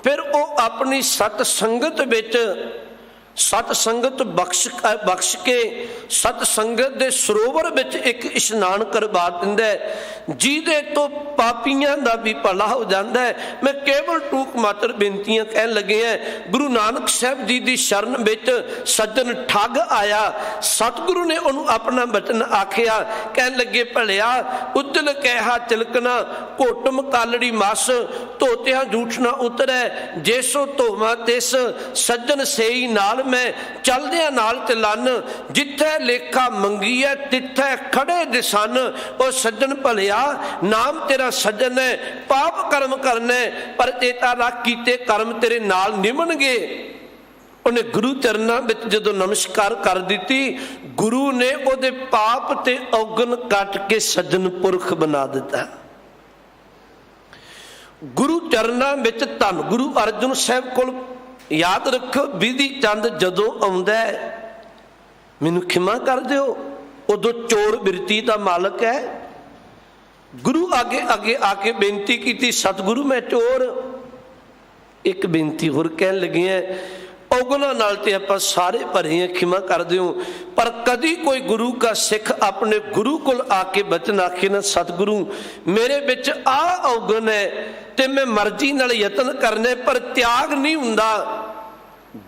फिर वो अपनी सत संगत विच सत संगत बख्श के सत संगत दे सरोवर विच एक इशनान करवा दिंदा है, जिहदे तो पापियां दा भी भला हो जाता है। मैं केवल टूक मात्र बेनतियां कहन लगे हैं। गुरु नानक साहब जी की शरण विच सज्जन ठग आया, सतगुरु ने उन्होंने अपना बचन आखिया, कहन लगे भलिया उजल कहा चिलकना, घोटम कालड़ी मस, धोतिया जूठना उतरै, जेसो धोवा तिस, सज्जन सेई नाल मैं चलदिया नाल चलन, जिथे लेखा मंगी है तिथे खड़े दिसन। ओ सज्जन भलिया नाम तेरा सज्जन है, पाप कर्म करने पर चेता रख कीते कर्म तेरे नाल निभणगे। ਉਹਨੇ ਗੁਰੂ ਚਰਨਾਂ ਵਿੱਚ ਜਦੋਂ ਨਮਸਕਾਰ ਕਰ ਦਿੱਤੀ, ਗੁਰੂ ਨੇ ਉਹਦੇ ਪਾਪ ਤੇ ਔਗਣ ਕੱਟ ਕੇ ਸੱਜਣ ਪੁਰਖ ਬਣਾ ਦਿੱਤਾ। ਗੁਰੂ ਚਰਨਾਂ ਵਿੱਚ ਧੰਨ ਗੁਰੂ ਅਰਜਨ ਸਾਹਿਬ ਕੋਲ, ਯਾਦ ਰੱਖੋ, ਬਿਧੀ ਚੰਦ ਜਦੋਂ ਆਉਂਦਾ ਮੈਨੂੰ ਖਿਮਾ ਕਰ ਦਿਓ, ਉਦੋਂ ਚੋਰ ਬਿਰਤੀ ਦਾ ਮਾਲਕ ਹੈ। ਗੁਰੂ ਅੱਗੇ ਆ ਕੇ ਬੇਨਤੀ ਕੀਤੀ, ਸਤਿਗੁਰੂ ਮੈਂ ਚੋਰ। ਇੱਕ ਬੇਨਤੀ ਹੋਰ ਕਹਿਣ ਲੱਗੇ ਆ, ਔਗਣਾਂ ਨਾਲ ਤੇ ਆਪਾਂ ਸਾਰੇ ਭਰੇ ਆ, ਖਿਮਾ ਕਰ ਦਿਓ। ਪਰ ਕਦੀ ਕੋਈ ਗੁਰੂ का ਸਿੱਖ ਆਪਣੇ ਗੁਰੂ ਕੋਲ ਆ ਕੇ ਬਚਨ ਆਖੇ ਨਾ, ਸਤਿਗੁਰੂ ਮੇਰੇ ਵਿੱਚ ਆ ਔਗਣ ਹੈ ਤੇ ਮੈਂ ਮਰਜ਼ੀ ਨਾਲ ਯਤਨ ਕਰਨੇ ਪਰ ਤਿਆਗ ਨਹੀਂ ਹੁੰਦਾ,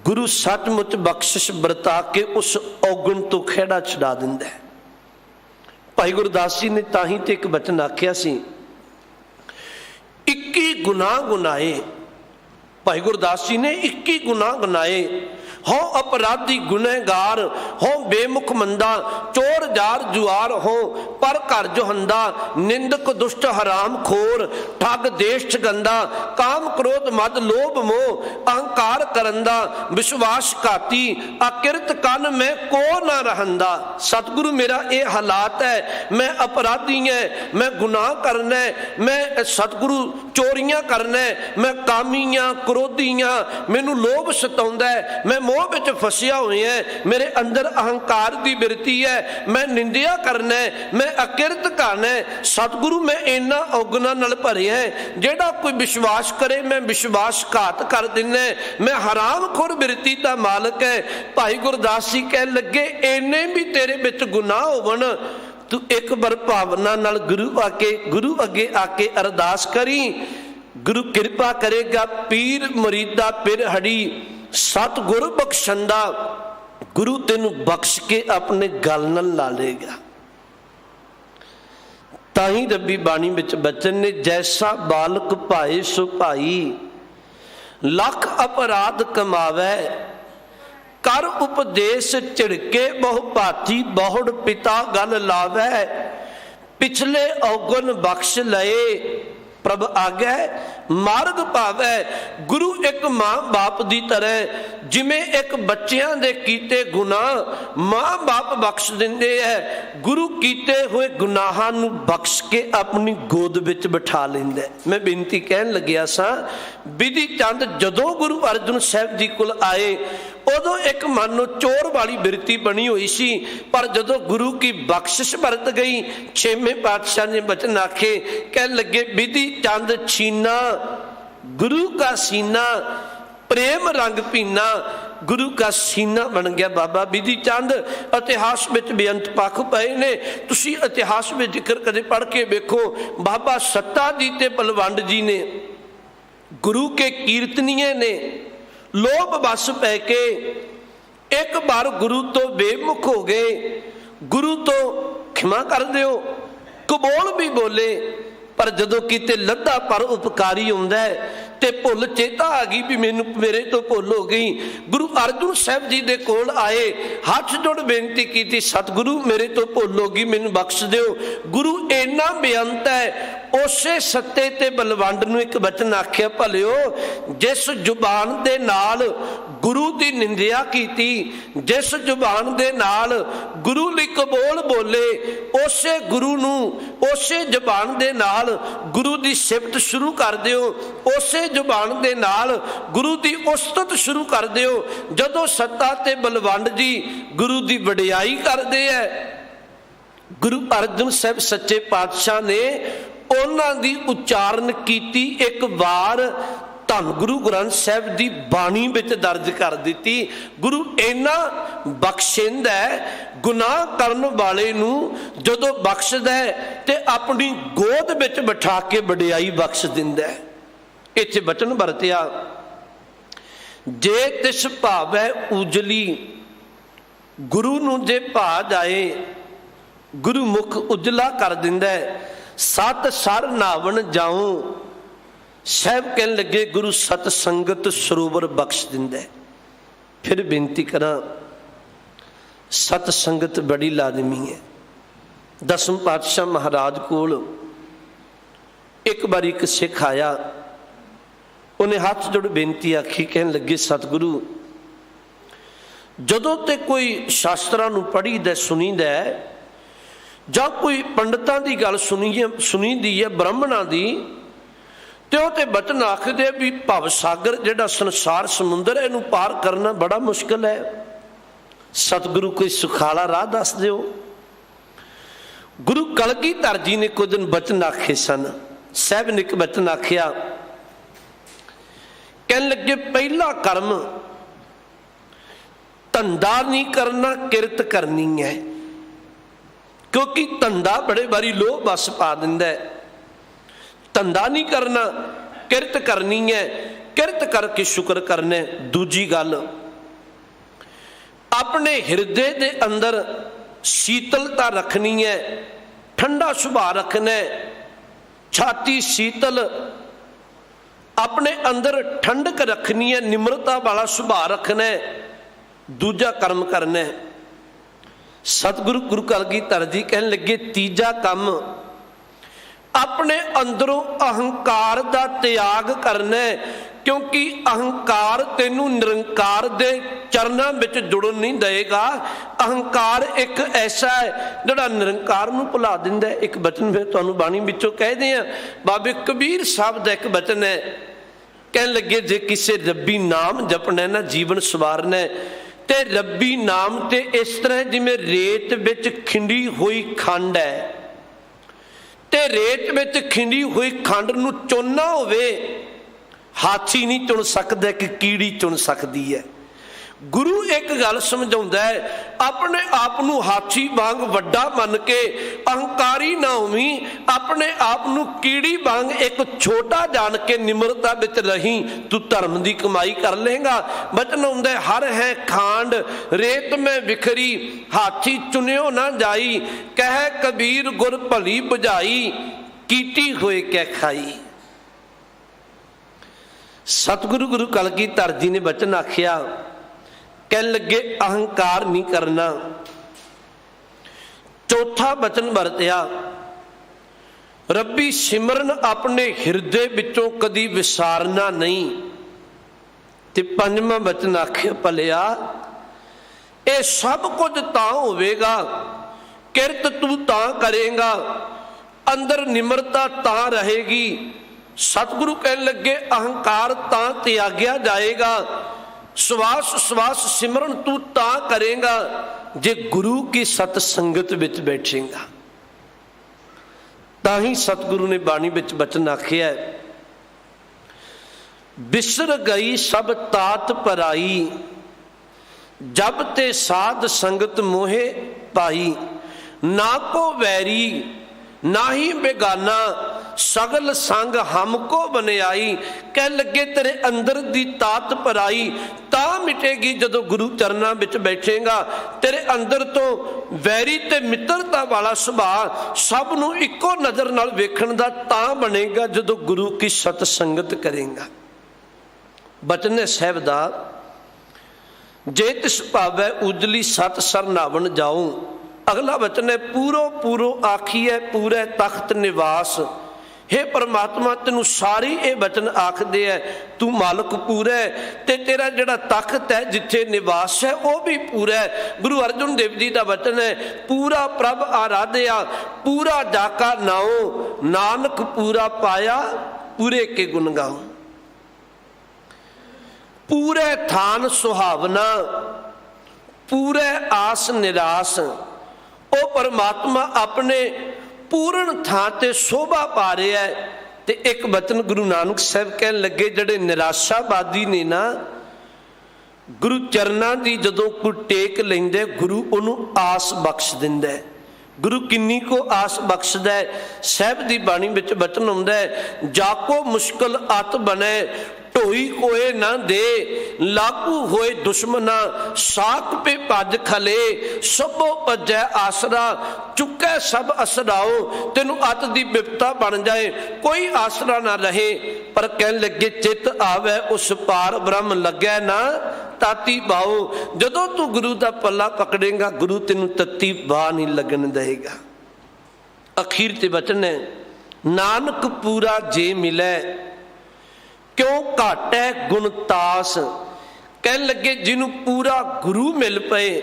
ਗੁਰੂ ਸੱਚਮੁੱਚ ਬਖਸ਼ਿਸ਼ ਵਰਤਾ ਕੇ ਉਸ ਔਗਣ ਤੋਂ ਖਹਿੜਾ ਛੁਡਾ ਦਿੰਦਾ ਹੈ। ਭਾਈ ਗੁਰਦਾਸ ਜੀ ਨੇ ਤਾਂ ਹੀ ਤੇ ਇੱਕ ਬਚਨ ਆਖਿਆ ਸੀ, 21 ਗੁਨਾਹ ਗੁਨਾਏ। ਭਾਈ ਗੁਰਦਾਸ ਜੀ ਨੇ 21 ਗੁਨਾਹ ਗੁਨਾਏ। हो अपराधी गुनहगार, हो बेमुख मंदा, चोर जार जुआर हो, पर घर जोहंदा, निंदक दुष्ट हराम खोर, ठग देश गंदा, काम क्रोध मद लोभ मोह, अहंकार करंदा, विश्वास घाती, अकिरत कन में को ना रहंदा। सतगुरु मेरा ये हालात है, मैं अपराधी है, मैं गुनाह करना है, मैं सतगुरु चोरियां करना है, मैं कामियां क्रोधियां, मैनू लोभ सताउंदा है, मैं मोह विच फसिया होया है, मेरे अंदर अहंकार की बिरती है, मैं निंदिया करना है, मैं अकिरत करना है। सतगुरु मैं इन्हां औगणां नाल भरिया है, जेड़ा कोई विश्वास करे मैं विश्वासघात कर दिना, मैं हराम खोर बिरती का मालक है। भाई गुरदास जी कह लगे, इन्ने भी तेरे विच गुनाह होवन, तू एक बार भावना नाल गुरु अगे आके अरदास करी, गुरु कृपा करेगा, पीर मुरीदा पिर हड़ी, सतगुर बख्शंदा, गुरु तेनू बख्श के अपने गल नाल ला लेगा। ताही रब्बी बाणी विच बचन ने, जैसा बालक भाए सो भाई, लख अपराध कमावै, कर उपदेश झिड़के बहु भाती, बहुड़ पिता गल लावै, पिछले औगन बख्श लए, प्रभ आगे मार्ग पावै। गुरु एक मां बाप की तरह, जिमें एक बच्चों के कीते गुनाह मां बाप बख्श देंदे है, गुरु कीते हुए गुनाहां नूं बख्श के अपनी गोद विच बिठा लैंदा। मैं बेनती कहन लग्या सा, बिधि चंद जदों गुरु अर्जन साहब जी कोल आए, उदों एक मानो चोर वाली बिरती बनी हुई सी, पर जदों गुरु की बख्शिश बरत गई, छेवें पातशाह ने बचन आखे, कह लगे, बिधि चंद छीना गुरु का सीना, प्रेम रंग पीना, गुरु का सीना बन गया बाबा बिधि चंद। इतिहास में बेअंत पख पए ने, तुसी इतिहास में जिक्र कदे पढ़ के वेखो, बाबा सत्ता जी ते बलवंड जी ने, गुरु के कीर्तनीय ने लोभ बस पै के एक बार गुरु तो बेमुख हो गए, गुरु तो क्षमा कर दियो कबोल भी बोले, पर जदों किते लद्दा पर उपकारी हुंदा है ते भुल चेता आ गई भी मैनू मेरे तो भुल हो गई। गुरु अर्जन साहब जी दे कोल आए, हाथ जोड़ बेनती की, सतगुरु मेरे तो भुल हो गई, मैनू बख्श दिओ। गुरु इन्ना बेअंत है, उसे सत्ते ते बलवंड नूं एक वचन आख्या, भलिओ जिस जुबान दे नाल गुरु की निंदिया की, जिस जुबान दे नाल गुरु लई कबोल बोले, उसे गुरु नूं उसे जुबान दे नाल गुरु की सिफत शुरू कर दिओ, उसे जुबान दे नाल गुरु की उस्तत शुरू कर दिओ। जदों सत्ता ते बलवंड जी गुरु की वडियाई करते हैं, गुरु अर्जन साहब सच्चे पातशाह ने उन्हां दी उच्चारण कीती एक बार धन गुरु ग्रंथ साहब की बाणी विच दर्ज कर दी। गुरु इन्ना बख्शिंदा है, गुनाह करन वाले नूं जदों बख्शदा है ते अपनी गोद विच बिठा के वडियाई बख्श दिंदा है। इत्थे बचन वरतिया, जे तिस भावै उजली, गुरु नूं जे भा जाए गुरु मुख उजला कर दिंदा है। सत सर नावन जाऊं, साहब कहन लगे गुरु सत संगत सरोवर बख्श दिंदा है। फिर बेनती करा, सत संगत बड़ी लाजमी है। दसम पातशाह महाराज कोल एक बार एक सिख आया, उन्हें हाथ जोड़ बेनती आखी, कहन लगे सतगुरु ਜਦੋਂ ਤੇ ਕੋਈ ਸ਼ਾਸਤਰਾਂ ਨੂੰ ਪੜ੍ਹੀਦਾ ਸੁਣੀਦਾ ਜਾਂ ਕੋਈ ਪੰਡਤਾਂ ਦੀ ਗੱਲ ਸੁਣੀਦੀ ਹੈ ਬ੍ਰਾਹਮਣਾਂ ਦੀ, ਤੇ ਉਹ ਤੇ ਬਚਨ ਆਖਦੇ ਵੀ ਭਵ ਸਾਗਰ ਜਿਹੜਾ ਸੰਸਾਰ ਸਮੁੰਦਰ ਇਹਨੂੰ ਪਾਰ ਕਰਨਾ ਬੜਾ ਮੁਸ਼ਕਿਲ ਹੈ। ਸਤਿਗੁਰੂ ਕੋਈ ਸੁਖਾਲਾ ਰਾਹ ਦੱਸ ਦਿਓ। ਗੁਰੂ ਕਲਗੀਧਰ ਜੀ ਨੇ ਕੁਝ ਦਿਨ ਬਚਨ ਆਖੇ ਸਨ। ਸਾਹਿਬ ਨੇ ਇੱਕ ਬਚਨ ਆਖਿਆ, ਕਹਿਣ ਲੱਗੇ ਪਹਿਲਾ ਕਰਮ ਧੰਦਾ ਨਹੀਂ ਕਰਨਾ, ਕਿਰਤ ਕਰਨੀ ਹੈ। ਕਿਉਂਕਿ ਧੰਦਾ ਬੜੇ ਵਾਰੀ ਲੋਭ ਬਸ ਪਾ ਦਿੰਦਾ ਹੈ। ਧੰਦਾ ਨਹੀਂ ਕਰਨਾ, ਕਿਰਤ ਕਰਨੀ ਹੈ, ਕਿਰਤ ਕਰਕੇ ਸ਼ੁਕਰ ਕਰਨਾ। ਦੂਜੀ ਗੱਲ, ਆਪਣੇ ਹਿਰਦੇ ਦੇ ਅੰਦਰ ਸ਼ੀਤਲਤਾ ਰੱਖਣੀ ਹੈ, ਠੰਡਾ ਸੁਭਾਅ ਰੱਖਣਾ ਹੈ, ਛਾਤੀ ਸ਼ੀਤਲ, ਆਪਣੇ ਅੰਦਰ ਠੰਡਕ ਰੱਖਣੀ ਹੈ, ਨਿਮਰਤਾ ਵਾਲਾ ਸੁਭਾਅ ਰੱਖਣਾ ਹੈ। ਦੂਜਾ ਕਰਮ ਕਰਨਾ ਹੈ। ਸਤਿਗੁਰੂ ਗੁਰੂ ਕਲਗੀਧਰ ਜੀ ਕਹਿਣ ਲੱਗੇ ਤੀਜਾ ਕੰਮ ਆਪਣੇ ਅੰਦਰੋਂ ਅਹੰਕਾਰ ਦਾ ਤਿਆਗ ਕਰਨਾ ਹੈ। ਕਿਉਂਕਿ ਅਹੰਕਾਰ ਤੈਨੂੰ ਨਿਰੰਕਾਰ ਦੇ ਚਰਨਾਂ ਵਿੱਚ ਜੁੜਨ ਨਹੀਂ ਦੇਗਾ। ਅਹੰਕਾਰ ਇੱਕ ਐਸਾ ਹੈ ਜਿਹੜਾ ਨਿਰੰਕਾਰ ਨੂੰ ਭੁਲਾ ਦਿੰਦਾ ਹੈ। ਇੱਕ ਬਚਨ ਫਿਰ ਤੁਹਾਨੂੰ ਬਾਣੀ ਵਿੱਚੋਂ ਕਹਿਦੇ ਆ, ਬਾਬੇ ਕਬੀਰ ਸਾਹਿਬ ਦਾ ਇੱਕ ਬਚਨ ਹੈ, ਕਹਿਣ ਲੱਗੇ ਜੇ ਕਿਸੇ ਰੱਬੀ ਨਾਮ ਜਪਣਾ ਨਾ ਜੀਵਨ ਸਵਾਰਨਾ, ਤੇ ਰੱਬੀ ਨਾਮ ਤੇ ਇਸ ਤਰ੍ਹਾਂ ਜਿਵੇਂ ਰੇਤ ਵਿੱਚ ਖਿੰਡੀ ਹੋਈ ਖੰਡ ਹੈ, ਤੇ ਰੇਤ ਵਿੱਚ ਖਿੰਡੀ ਹੋਈ ਖੰਡ ਨੂੰ ਚੁਣਨਾ ਹੋਵੇ, ਹਾਥੀ ਨਹੀਂ ਚੁਣ ਸਕਦਾ ਕਿ ਕੀੜੀ ਚੁਣ ਸਕਦੀ ਹੈ। ਗੁਰੂ ਇੱਕ ਗੱਲ ਸਮਝਾਉਂਦਾ ਹੈ, ਆਪਣੇ ਆਪ ਨੂੰ ਹਾਥੀ ਵਾਂਗ ਵੱਡਾ ਮੰਨ ਕੇ ਅਹੰਕਾਰੀ ਨਾ ਹੋਵੀਂ, ਆਪਣੇ ਆਪ ਨੂੰ ਕੀੜੀ ਵਾਂਗ ਇੱਕ ਛੋਟਾ ਜਾਣ ਕੇ ਨਿਮਰਤਾ ਵਿੱਚ ਰਹੀਂ, ਤੂੰ ਧਰਮ ਦੀ ਕਮਾਈ ਕਰ ਲਏਗਾ। ਬਚਨ ਹੁੰਦਾ ਹਰ ਹੈ ਖਾਂਡ ਰੇਤ ਮੈਂ ਵਿਖਰੀ, ਹਾਥੀ ਚੁਣਿਓ ਨਾ ਜਾਈ, ਕਹਿ ਕਬੀਰ ਗੁਰ ਭਲੀ ਬੁਝਾਈ, ਕੀਤੀ ਹੋਏ ਕਹਿ ਖਾਈ। ਸਤਿਗੁਰੂ ਗੁਰੂ ਕਲਗੀਧਰ ਜੀ ਨੇ ਬਚਨ ਆਖਿਆ, ਕਹਿਣ ਲੱਗੇ ਅਹੰਕਾਰ ਨਹੀਂ ਕਰਨਾ। ਚੌਥਾ ਬਚਨ ਵਰਤਿਆ, ਰੱਬੀ ਸਿਮਰਨ ਆਪਣੇ ਹਿਰਦੇ ਵਿੱਚੋਂ ਕਦੀ ਵਿਸਾਰਨਾ ਨਹੀਂ। ਤੇ ਪੰਜਵਾਂ ਬਚਨ ਆਖਿਆ, ਭਲਿਆ ਇਹ ਸਭ ਕੁਝ ਤਾਂ ਹੋਵੇਗਾ, ਕਿਰਤ ਤੂੰ ਤਾਂ ਕਰੇਗਾ, ਅੰਦਰ ਨਿਮਰਤਾ ਤਾਂ ਰਹੇਗੀ। ਸਤਿਗੁਰੂ ਕਹਿਣ ਲੱਗੇ ਅਹੰਕਾਰ ਤਾਂ ਤਿਆਗਿਆ ਜਾਏਗਾ, ਸਵਾਸ ਸਵਾਸ ਸਿਮਰਨ ਤੂੰ ਤਾਂ ਕਰੇਗਾ ਜੇ ਗੁਰੂ ਕੀ ਸਤ ਸੰਗਤ ਵਿੱਚ ਬੈਠੇਗਾ। ਤਾਂ ਹੀ ਸਤਿਗੁਰੂ ਨੇ ਬਾਣੀ ਵਿੱਚ ਬਚਨ ਆਖਿਆ, ਬਿਸਰ ਗਈ ਸਭ ਤਾਤ ਪਰਾਈ, ਜਬ ਤੇ ਸਾਧ ਸੰਗਤ ਮੋਹੇ ਪਾਈ, ਨਾ ਕੋ ਵੈਰੀ ਨਾ ਹੀ ਬੇਗਾਨਾ, ਸਗਲ ਸੰਗ ਹਮਕੋ ਬਨਿਆਈ। ਕਹਿ ਲੱਗੇ ਤੇਰੇ ਅੰਦਰ ਦੀ ਤਾਤ ਭਰਾਈ ਤਾਂ ਮਿਟੇਗੀ ਜਦੋਂ ਗੁਰੂ ਚਰਨਾਂ ਵਿੱਚ ਬੈਠੇਗਾ। ਤੇਰੇ ਅੰਦਰ ਤੋਂ ਵੈਰੀ ਤੇ ਮਿੱਤਰਤਾ ਵਾਲਾ ਸੁਭਾਅ ਸਭ ਨੂੰ ਇੱਕੋ ਨਜ਼ਰ ਨਾਲ ਵੇਖਣ ਦਾ ਤਾਂ ਬਣੇਗਾ ਜਦੋਂ ਗੁਰੂ ਕੀ ਸਤ ਸੰਗਤ ਕਰੇਗਾ। ਬਚਨ ਹੈ ਸਾਹਿਬ ਦਾ, ਜੇ ਤਿਸ ਭਾਵੈ ਉਜਲੀ ਸਤ ਸਰਨਾਵਣ ਜਾਉ। ਅਗਲਾ ਬਚਨ ਹੈ, ਪੂਰੋ ਪੂਰੋ ਆਖੀਐ ਪੂਰੇ ਤਖਤ ਨਿਵਾਸ। हे परमात्मा तेनू सारी ये बचन आखदे है, तू मालक पूरा है, ते तेरा जिहड़ा तख्त है जिथे निवास है वह भी पूरा है। गुरु अर्जुन देव जी का बचन है, पूरा प्रभ आराध्या पूरा जाका नाओ, नानक पूरा पाया पूरे के गुण गाओ। पूरे थान सुहावना पूरे आस निराश, ओ परमात्मा अपने पूर्ण थां ते शोभा पा रहा है। ते एक बचन गुरु नानक साहब कहन लगे, जड़े निराशावादी ने ना गुरु चरना की जदों कोई टेक लेंदे गुरु उन्होंने आस बख्श दिंदा है। गुरु किन्नी को आस बख्शदा है। साहब की बाणी विच बचन आउंदा है, जाको मुश्किल अत बने ढोई कोए ना दे, लागू होए दुश्मना साक पे भज खले, सबो भजै आसरा चुकै सब असराओ। तेनू अत दी बिपता बन जाए कोई आसरा ना रहे, पर कहन लगे चित आवे उस पार ब्रह्म लगे ना ताती बाओ। जदों तू गुरु का पल्ला पकड़ेगा गुरु तेनू तत्ती बाह नहीं लगन देगा। अखीर ते वचन है, नानक पूरा जे मिले क्यों घाट है गुण तास, ਕਹਿਣ ਲੱਗੇ ਜਿਹਨੂੰ ਪੂਰਾ ਗੁਰੂ ਮਿਲ ਪਏ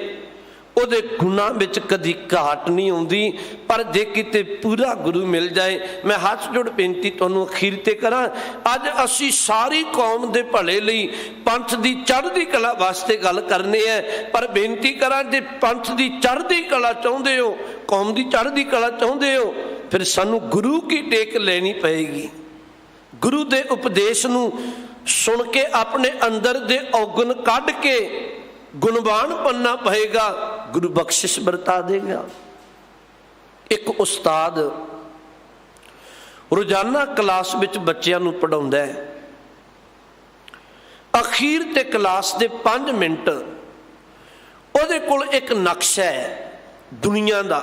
ਉਹਦੇ ਗੁਣਾਂ ਵਿੱਚ ਕਦੀ ਘਾਟ ਨਹੀਂ ਆਉਂਦੀ, ਪਰ ਜੇ ਕਿਤੇ ਪੂਰਾ ਗੁਰੂ ਮਿਲ ਜਾਏ। ਮੈਂ ਹੱਥ ਜੋੜ ਬੇਨਤੀ ਤੁਹਾਨੂੰ ਅਖੀਰ ਤੇ ਕਰਾਂ, ਅੱਜ ਅਸੀਂ ਸਾਰੀ ਕੌਮ ਦੇ ਭਲੇ ਲਈ, ਪੰਥ ਦੀ ਚੜ੍ਹਦੀ ਕਲਾ ਵਾਸਤੇ ਗੱਲ ਕਰਨੇ ਹੈ, ਪਰ ਬੇਨਤੀ ਕਰਾਂ ਜੇ ਪੰਥ ਦੀ ਚੜ੍ਹਦੀ ਕਲਾ ਚਾਹੁੰਦੇ ਹੋ, ਕੌਮ ਦੀ ਚੜ੍ਹਦੀ ਕਲਾ ਚਾਹੁੰਦੇ ਹੋ, ਫਿਰ ਸਾਨੂੰ ਗੁਰੂ ਕੀ ਟੇਕ ਲੈਣੀ ਪਏਗੀ। ਗੁਰੂ ਦੇ ਉਪਦੇਸ਼ ਨੂੰ ਸੁਣ ਕੇ ਆਪਣੇ ਅੰਦਰ ਦੇ ਔਗਣ ਕੱਢ ਕੇ ਗੁਣਵਾਨ ਬਣਨਾ ਪਏਗਾ, ਗੁਰੂ ਬਖਸ਼ਿਸ਼ ਵਰਤਾ ਦੇਗਾ। ਇੱਕ ਉਸਤਾਦ ਰੋਜ਼ਾਨਾ ਕਲਾਸ ਵਿੱਚ ਬੱਚਿਆਂ ਨੂੰ ਪੜ੍ਹਾਉਂਦਾ ਹੈ। ਅਖੀਰ ਤੇ ਕਲਾਸ ਦੇ 5 ਮਿੰਟ ਉਹਦੇ ਕੋਲ ਇੱਕ ਨਕਸ਼ਾ ਹੈ ਦੁਨੀਆ ਦਾ।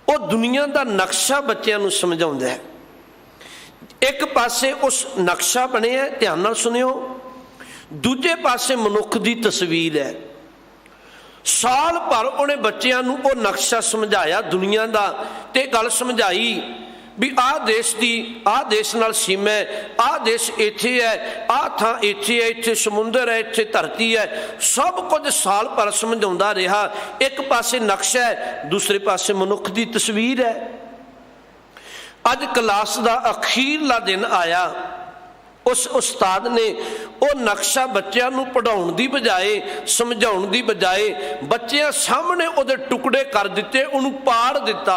ਉਹ ਦੁਨੀਆ ਦਾ ਨਕਸ਼ਾ ਬੱਚਿਆਂ ਨੂੰ ਸਮਝਾਉਂਦਾ ਹੈ। ਇੱਕ ਪਾਸੇ ਉਸ ਨਕਸ਼ਾ ਬਣਿਆ, ਧਿਆਨ ਨਾਲ ਸੁਣਿਓ, ਦੂਜੇ ਪਾਸੇ ਮਨੁੱਖ ਦੀ ਤਸਵੀਰ ਹੈ। ਸਾਲ ਭਰ ਉਹਨੇ ਬੱਚਿਆਂ ਨੂੰ ਉਹ ਨਕਸ਼ਾ ਸਮਝਾਇਆ ਦੁਨੀਆ ਦਾ, ਤੇ ਗੱਲ ਸਮਝਾਈ ਵੀ ਆਹ ਦੇਸ਼ ਦੀ, ਆਹ ਦੇਸ਼ ਨਾਲ ਸੀਮਾ ਹੈ, ਆਹ ਦੇਸ਼ ਇੱਥੇ ਹੈ, ਆਹ ਥਾਂ ਇੱਥੇ ਹੈ, ਇੱਥੇ ਸਮੁੰਦਰ ਹੈ, ਇੱਥੇ ਧਰਤੀ ਹੈ, ਸਭ ਕੁਝ ਸਾਲ ਭਰ ਸਮਝਾਉਂਦਾ ਰਿਹਾ। ਇੱਕ ਪਾਸੇ ਨਕਸ਼ਾ ਹੈ, ਦੂਸਰੇ ਪਾਸੇ ਮਨੁੱਖ ਦੀ ਤਸਵੀਰ ਹੈ। ਅੱਜ ਕਲਾਸ ਦਾ ਅਖੀਰਲਾ ਦਿਨ ਆਇਆ, ਉਸ ਉਸਤਾਦ ਨੇ ਉਹ ਨਕਸ਼ਾ ਬੱਚਿਆਂ ਨੂੰ ਪੜ੍ਹਾਉਣ ਦੀ ਬਜਾਏ, ਸਮਝਾਉਣ ਦੀ ਬਜਾਏ, ਬੱਚਿਆਂ ਸਾਹਮਣੇ ਉਹਦੇ ਟੁਕੜੇ ਕਰ ਦਿੱਤੇ, ਉਹਨੂੰ ਪਾੜ ਦਿੱਤਾ।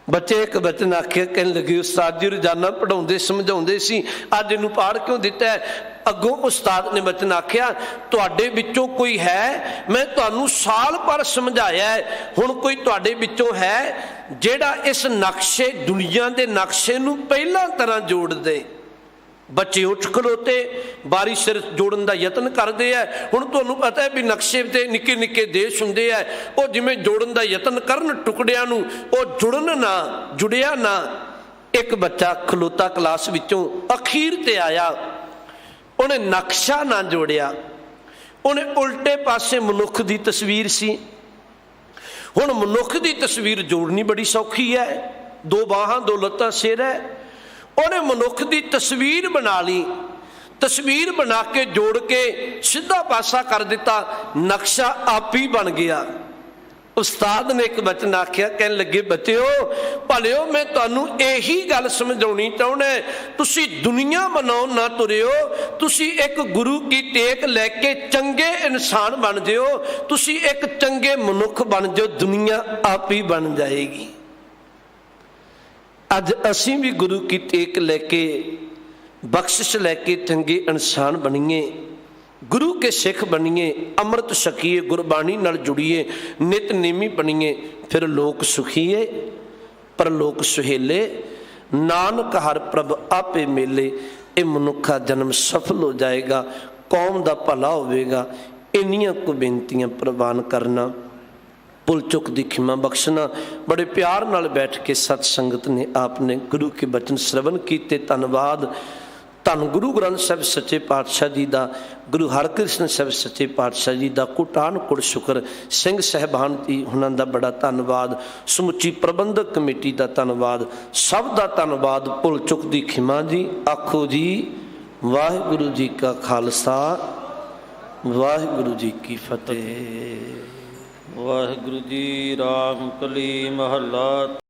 ਬੱਚੇ ਇੱਕ ਬਚਨ ਆਖਿਆ, ਕਹਿਣ ਲੱਗੇ ਉਸਤਾਦ ਜੀ ਰੋਜ਼ਾਨਾ ਪੜ੍ਹਾਉਂਦੇ ਸਮਝਾਉਂਦੇ ਸੀ, ਅੱਜ ਇਹਨੂੰ ਪਾੜ ਕਿਉਂ ਦਿੱਤਾ ਹੈ? ਅੱਗੋਂ ਉਸਤਾਦ ਨੇ ਬਚਨ ਆਖਿਆ, ਤੁਹਾਡੇ ਵਿੱਚੋਂ ਕੋਈ ਹੈ, ਮੈਂ ਤੁਹਾਨੂੰ ਸਾਲ ਭਰ ਸਮਝਾਇਆ ਹੈ, ਹੁਣ ਕੋਈ ਤੁਹਾਡੇ ਵਿੱਚੋਂ ਹੈ ਜਿਹੜਾ ਇਸ ਨਕਸ਼ੇ, ਦੁਨੀਆ ਦੇ ਨਕਸ਼ੇ ਨੂੰ ਪਹਿਲਾਂ ਤਰ੍ਹਾਂ ਜੋੜ ਦੇ? ਬੱਚੇ ਉੱਠ ਖਲੋਤੇ, ਬਾਰੀ ਸਿਰ ਜੋੜਨ ਦਾ ਯਤਨ ਕਰਦੇ ਆ। ਹੁਣ ਤੁਹਾਨੂੰ ਪਤਾ ਹੈ ਵੀ ਨਕਸ਼ੇ ਤੇ ਨਿੱਕੇ ਨਿੱਕੇ ਦੇਸ਼ ਹੁੰਦੇ ਆ, ਉਹ ਜਿਵੇਂ ਜੋੜਨ ਦਾ ਯਤਨ ਕਰਨ ਟੁਕੜਿਆਂ ਨੂੰ, ਉਹ ਜੁੜਨ ਨਾ, ਜੁੜਿਆ ਨਾ। ਇੱਕ ਬੱਚਾ ਖਲੋਤਾ ਕਲਾਸ ਵਿੱਚੋਂ ਅਖੀਰ ਤੇ ਆਇਆ, ਉਹਨੇ ਨਕਸ਼ਾ ਨਾ ਜੋੜਿਆ, ਉਹਨੇ ਉਲਟੇ ਪਾਸੇ ਮਨੁੱਖ ਦੀ ਤਸਵੀਰ ਸੀ। ਹੁਣ ਮਨੁੱਖ ਦੀ ਤਸਵੀਰ ਜੋੜਨੀ ਬੜੀ ਸੌਖੀ ਹੈ, 2 ਬਾਹਾਂ 2 ਲੱਤਾਂ ਸਿਰ ਹੈ। ਉਹਨੇ ਮਨੁੱਖ ਦੀ ਤਸਵੀਰ ਬਣਾ ਲਈ, ਤਸਵੀਰ ਬਣਾ ਕੇ ਜੋੜ ਕੇ ਸਿੱਧਾ ਪਾਸਾ ਕਰ ਦਿੱਤਾ, ਨਕਸ਼ਾ ਆਪ ਹੀ ਬਣ ਗਿਆ। ਉਸਤਾਦ ਨੇ ਇੱਕ ਬਚਨ ਆਖਿਆ, ਕਹਿਣ ਲੱਗੇ ਬੱਚਿਓ ਭਲਿਓ, ਮੈਂ ਤੁਹਾਨੂੰ ਇਹੀ ਗੱਲ ਸਮਝਾਉਣੀ ਚਾਹੁੰਦਾ, ਤੁਸੀਂ ਦੁਨੀਆ ਬਣਾਉਣ ਨਾ ਤੁਰਿਓ, ਤੁਸੀਂ ਇੱਕ ਗੁਰੂ ਕੀ ਟੇਕ ਲੈ ਕੇ ਚੰਗੇ ਇਨਸਾਨ ਬਣ ਜਿਓ, ਤੁਸੀਂ ਇੱਕ ਚੰਗੇ ਮਨੁੱਖ ਬਣ ਜਾਓ, ਦੁਨੀਆ ਆਪ ਹੀ ਬਣ ਜਾਏਗੀ। ਅੱਜ ਅਸੀਂ ਵੀ ਗੁਰੂ ਕੀ ਟੇਕ ਲੈ ਕੇ, ਬਖਸ਼ਿਸ਼ ਲੈ ਕੇ ਚੰਗੇ ਇਨਸਾਨ ਬਣੀਏ, ਗੁਰੂ ਕੇ ਸਿੱਖ ਬਣੀਏ, ਅੰਮ੍ਰਿਤ ਛਕੀਏ, ਗੁਰਬਾਣੀ ਨਾਲ ਜੁੜੀਏ, ਨਿਤਨੇਮੀ ਬਣੀਏ, ਫਿਰ ਲੋਕ ਸੁਖੀਏ ਪਰਲੋਕ ਸੁਹੇਲੇ, ਨਾਨਕ ਹਰ ਪ੍ਰਭ ਆਪੇ ਮੇਲੇ। ਇਹ ਮਨੁੱਖਾ ਜਨਮ ਸਫਲ ਹੋ ਜਾਏਗਾ, ਕੌਮ ਦਾ ਭਲਾ ਹੋਵੇਗਾ। ਇੰਨੀਆਂ ਕੁ ਬੇਨਤੀਆਂ ਪ੍ਰਵਾਨ ਕਰਨਾ, ਭੁੱਲ ਚੁੱਕ ਦੀ ਖਿਮਾ ਬਖਸ਼ਣਾ। ਬੜੇ ਪਿਆਰ ਨਾਲ ਬੈਠ ਕੇ ਸਤ ਸੰਗਤ ਨੇ ਆਪਨੇ ਗੁਰੂ ਕੇ ਬਚਨ ਸ਼ਰਵਨ ਕੀਤੇ। ਧੰਨਵਾਦ। ਧੰਨ ਗੁਰੂ ਗ੍ਰੰਥ ਸਾਹਿਬ ਸੱਚੇ ਪਾਤਸ਼ਾਹ ਜੀ ਦਾ, ਗੁਰੂ ਹਰਕ੍ਰਿਸ਼ਨ ਸਾਹਿਬ ਸੱਚੇ ਪਾਤਸ਼ਾਹ ਜੀ ਦਾ ਕੋਟਾਨ ਕੋਟ ਸ਼ੁਕਰ। ਸਿੰਘ ਸਾਹਿਬਾਨ ਜੀ ਉਹਨਾਂ ਦਾ ਬੜਾ ਧੰਨਵਾਦ। ਸਮੁੱਚੀ ਪ੍ਰਬੰਧਕ ਕਮੇਟੀ ਦਾ ਧੰਨਵਾਦ। ਸਭ ਦਾ ਧੰਨਵਾਦ। ਭੁੱਲ ਚੁੱਕ ਦੀ ਖਿਮਾ ਜੀ। ਆਖੋ ਜੀ ਵਾਹਿਗੁਰੂ ਜੀ ਕਾ ਖਾਲਸਾ, ਵਾਹਿਗੁਰੂ ਜੀ ਕੀ ਫਤਿਹ। ਵਾਹਿਗੁਰੂ ਜੀ। ਰਾਮ ਕਲੀ ਮਹੱਲਾ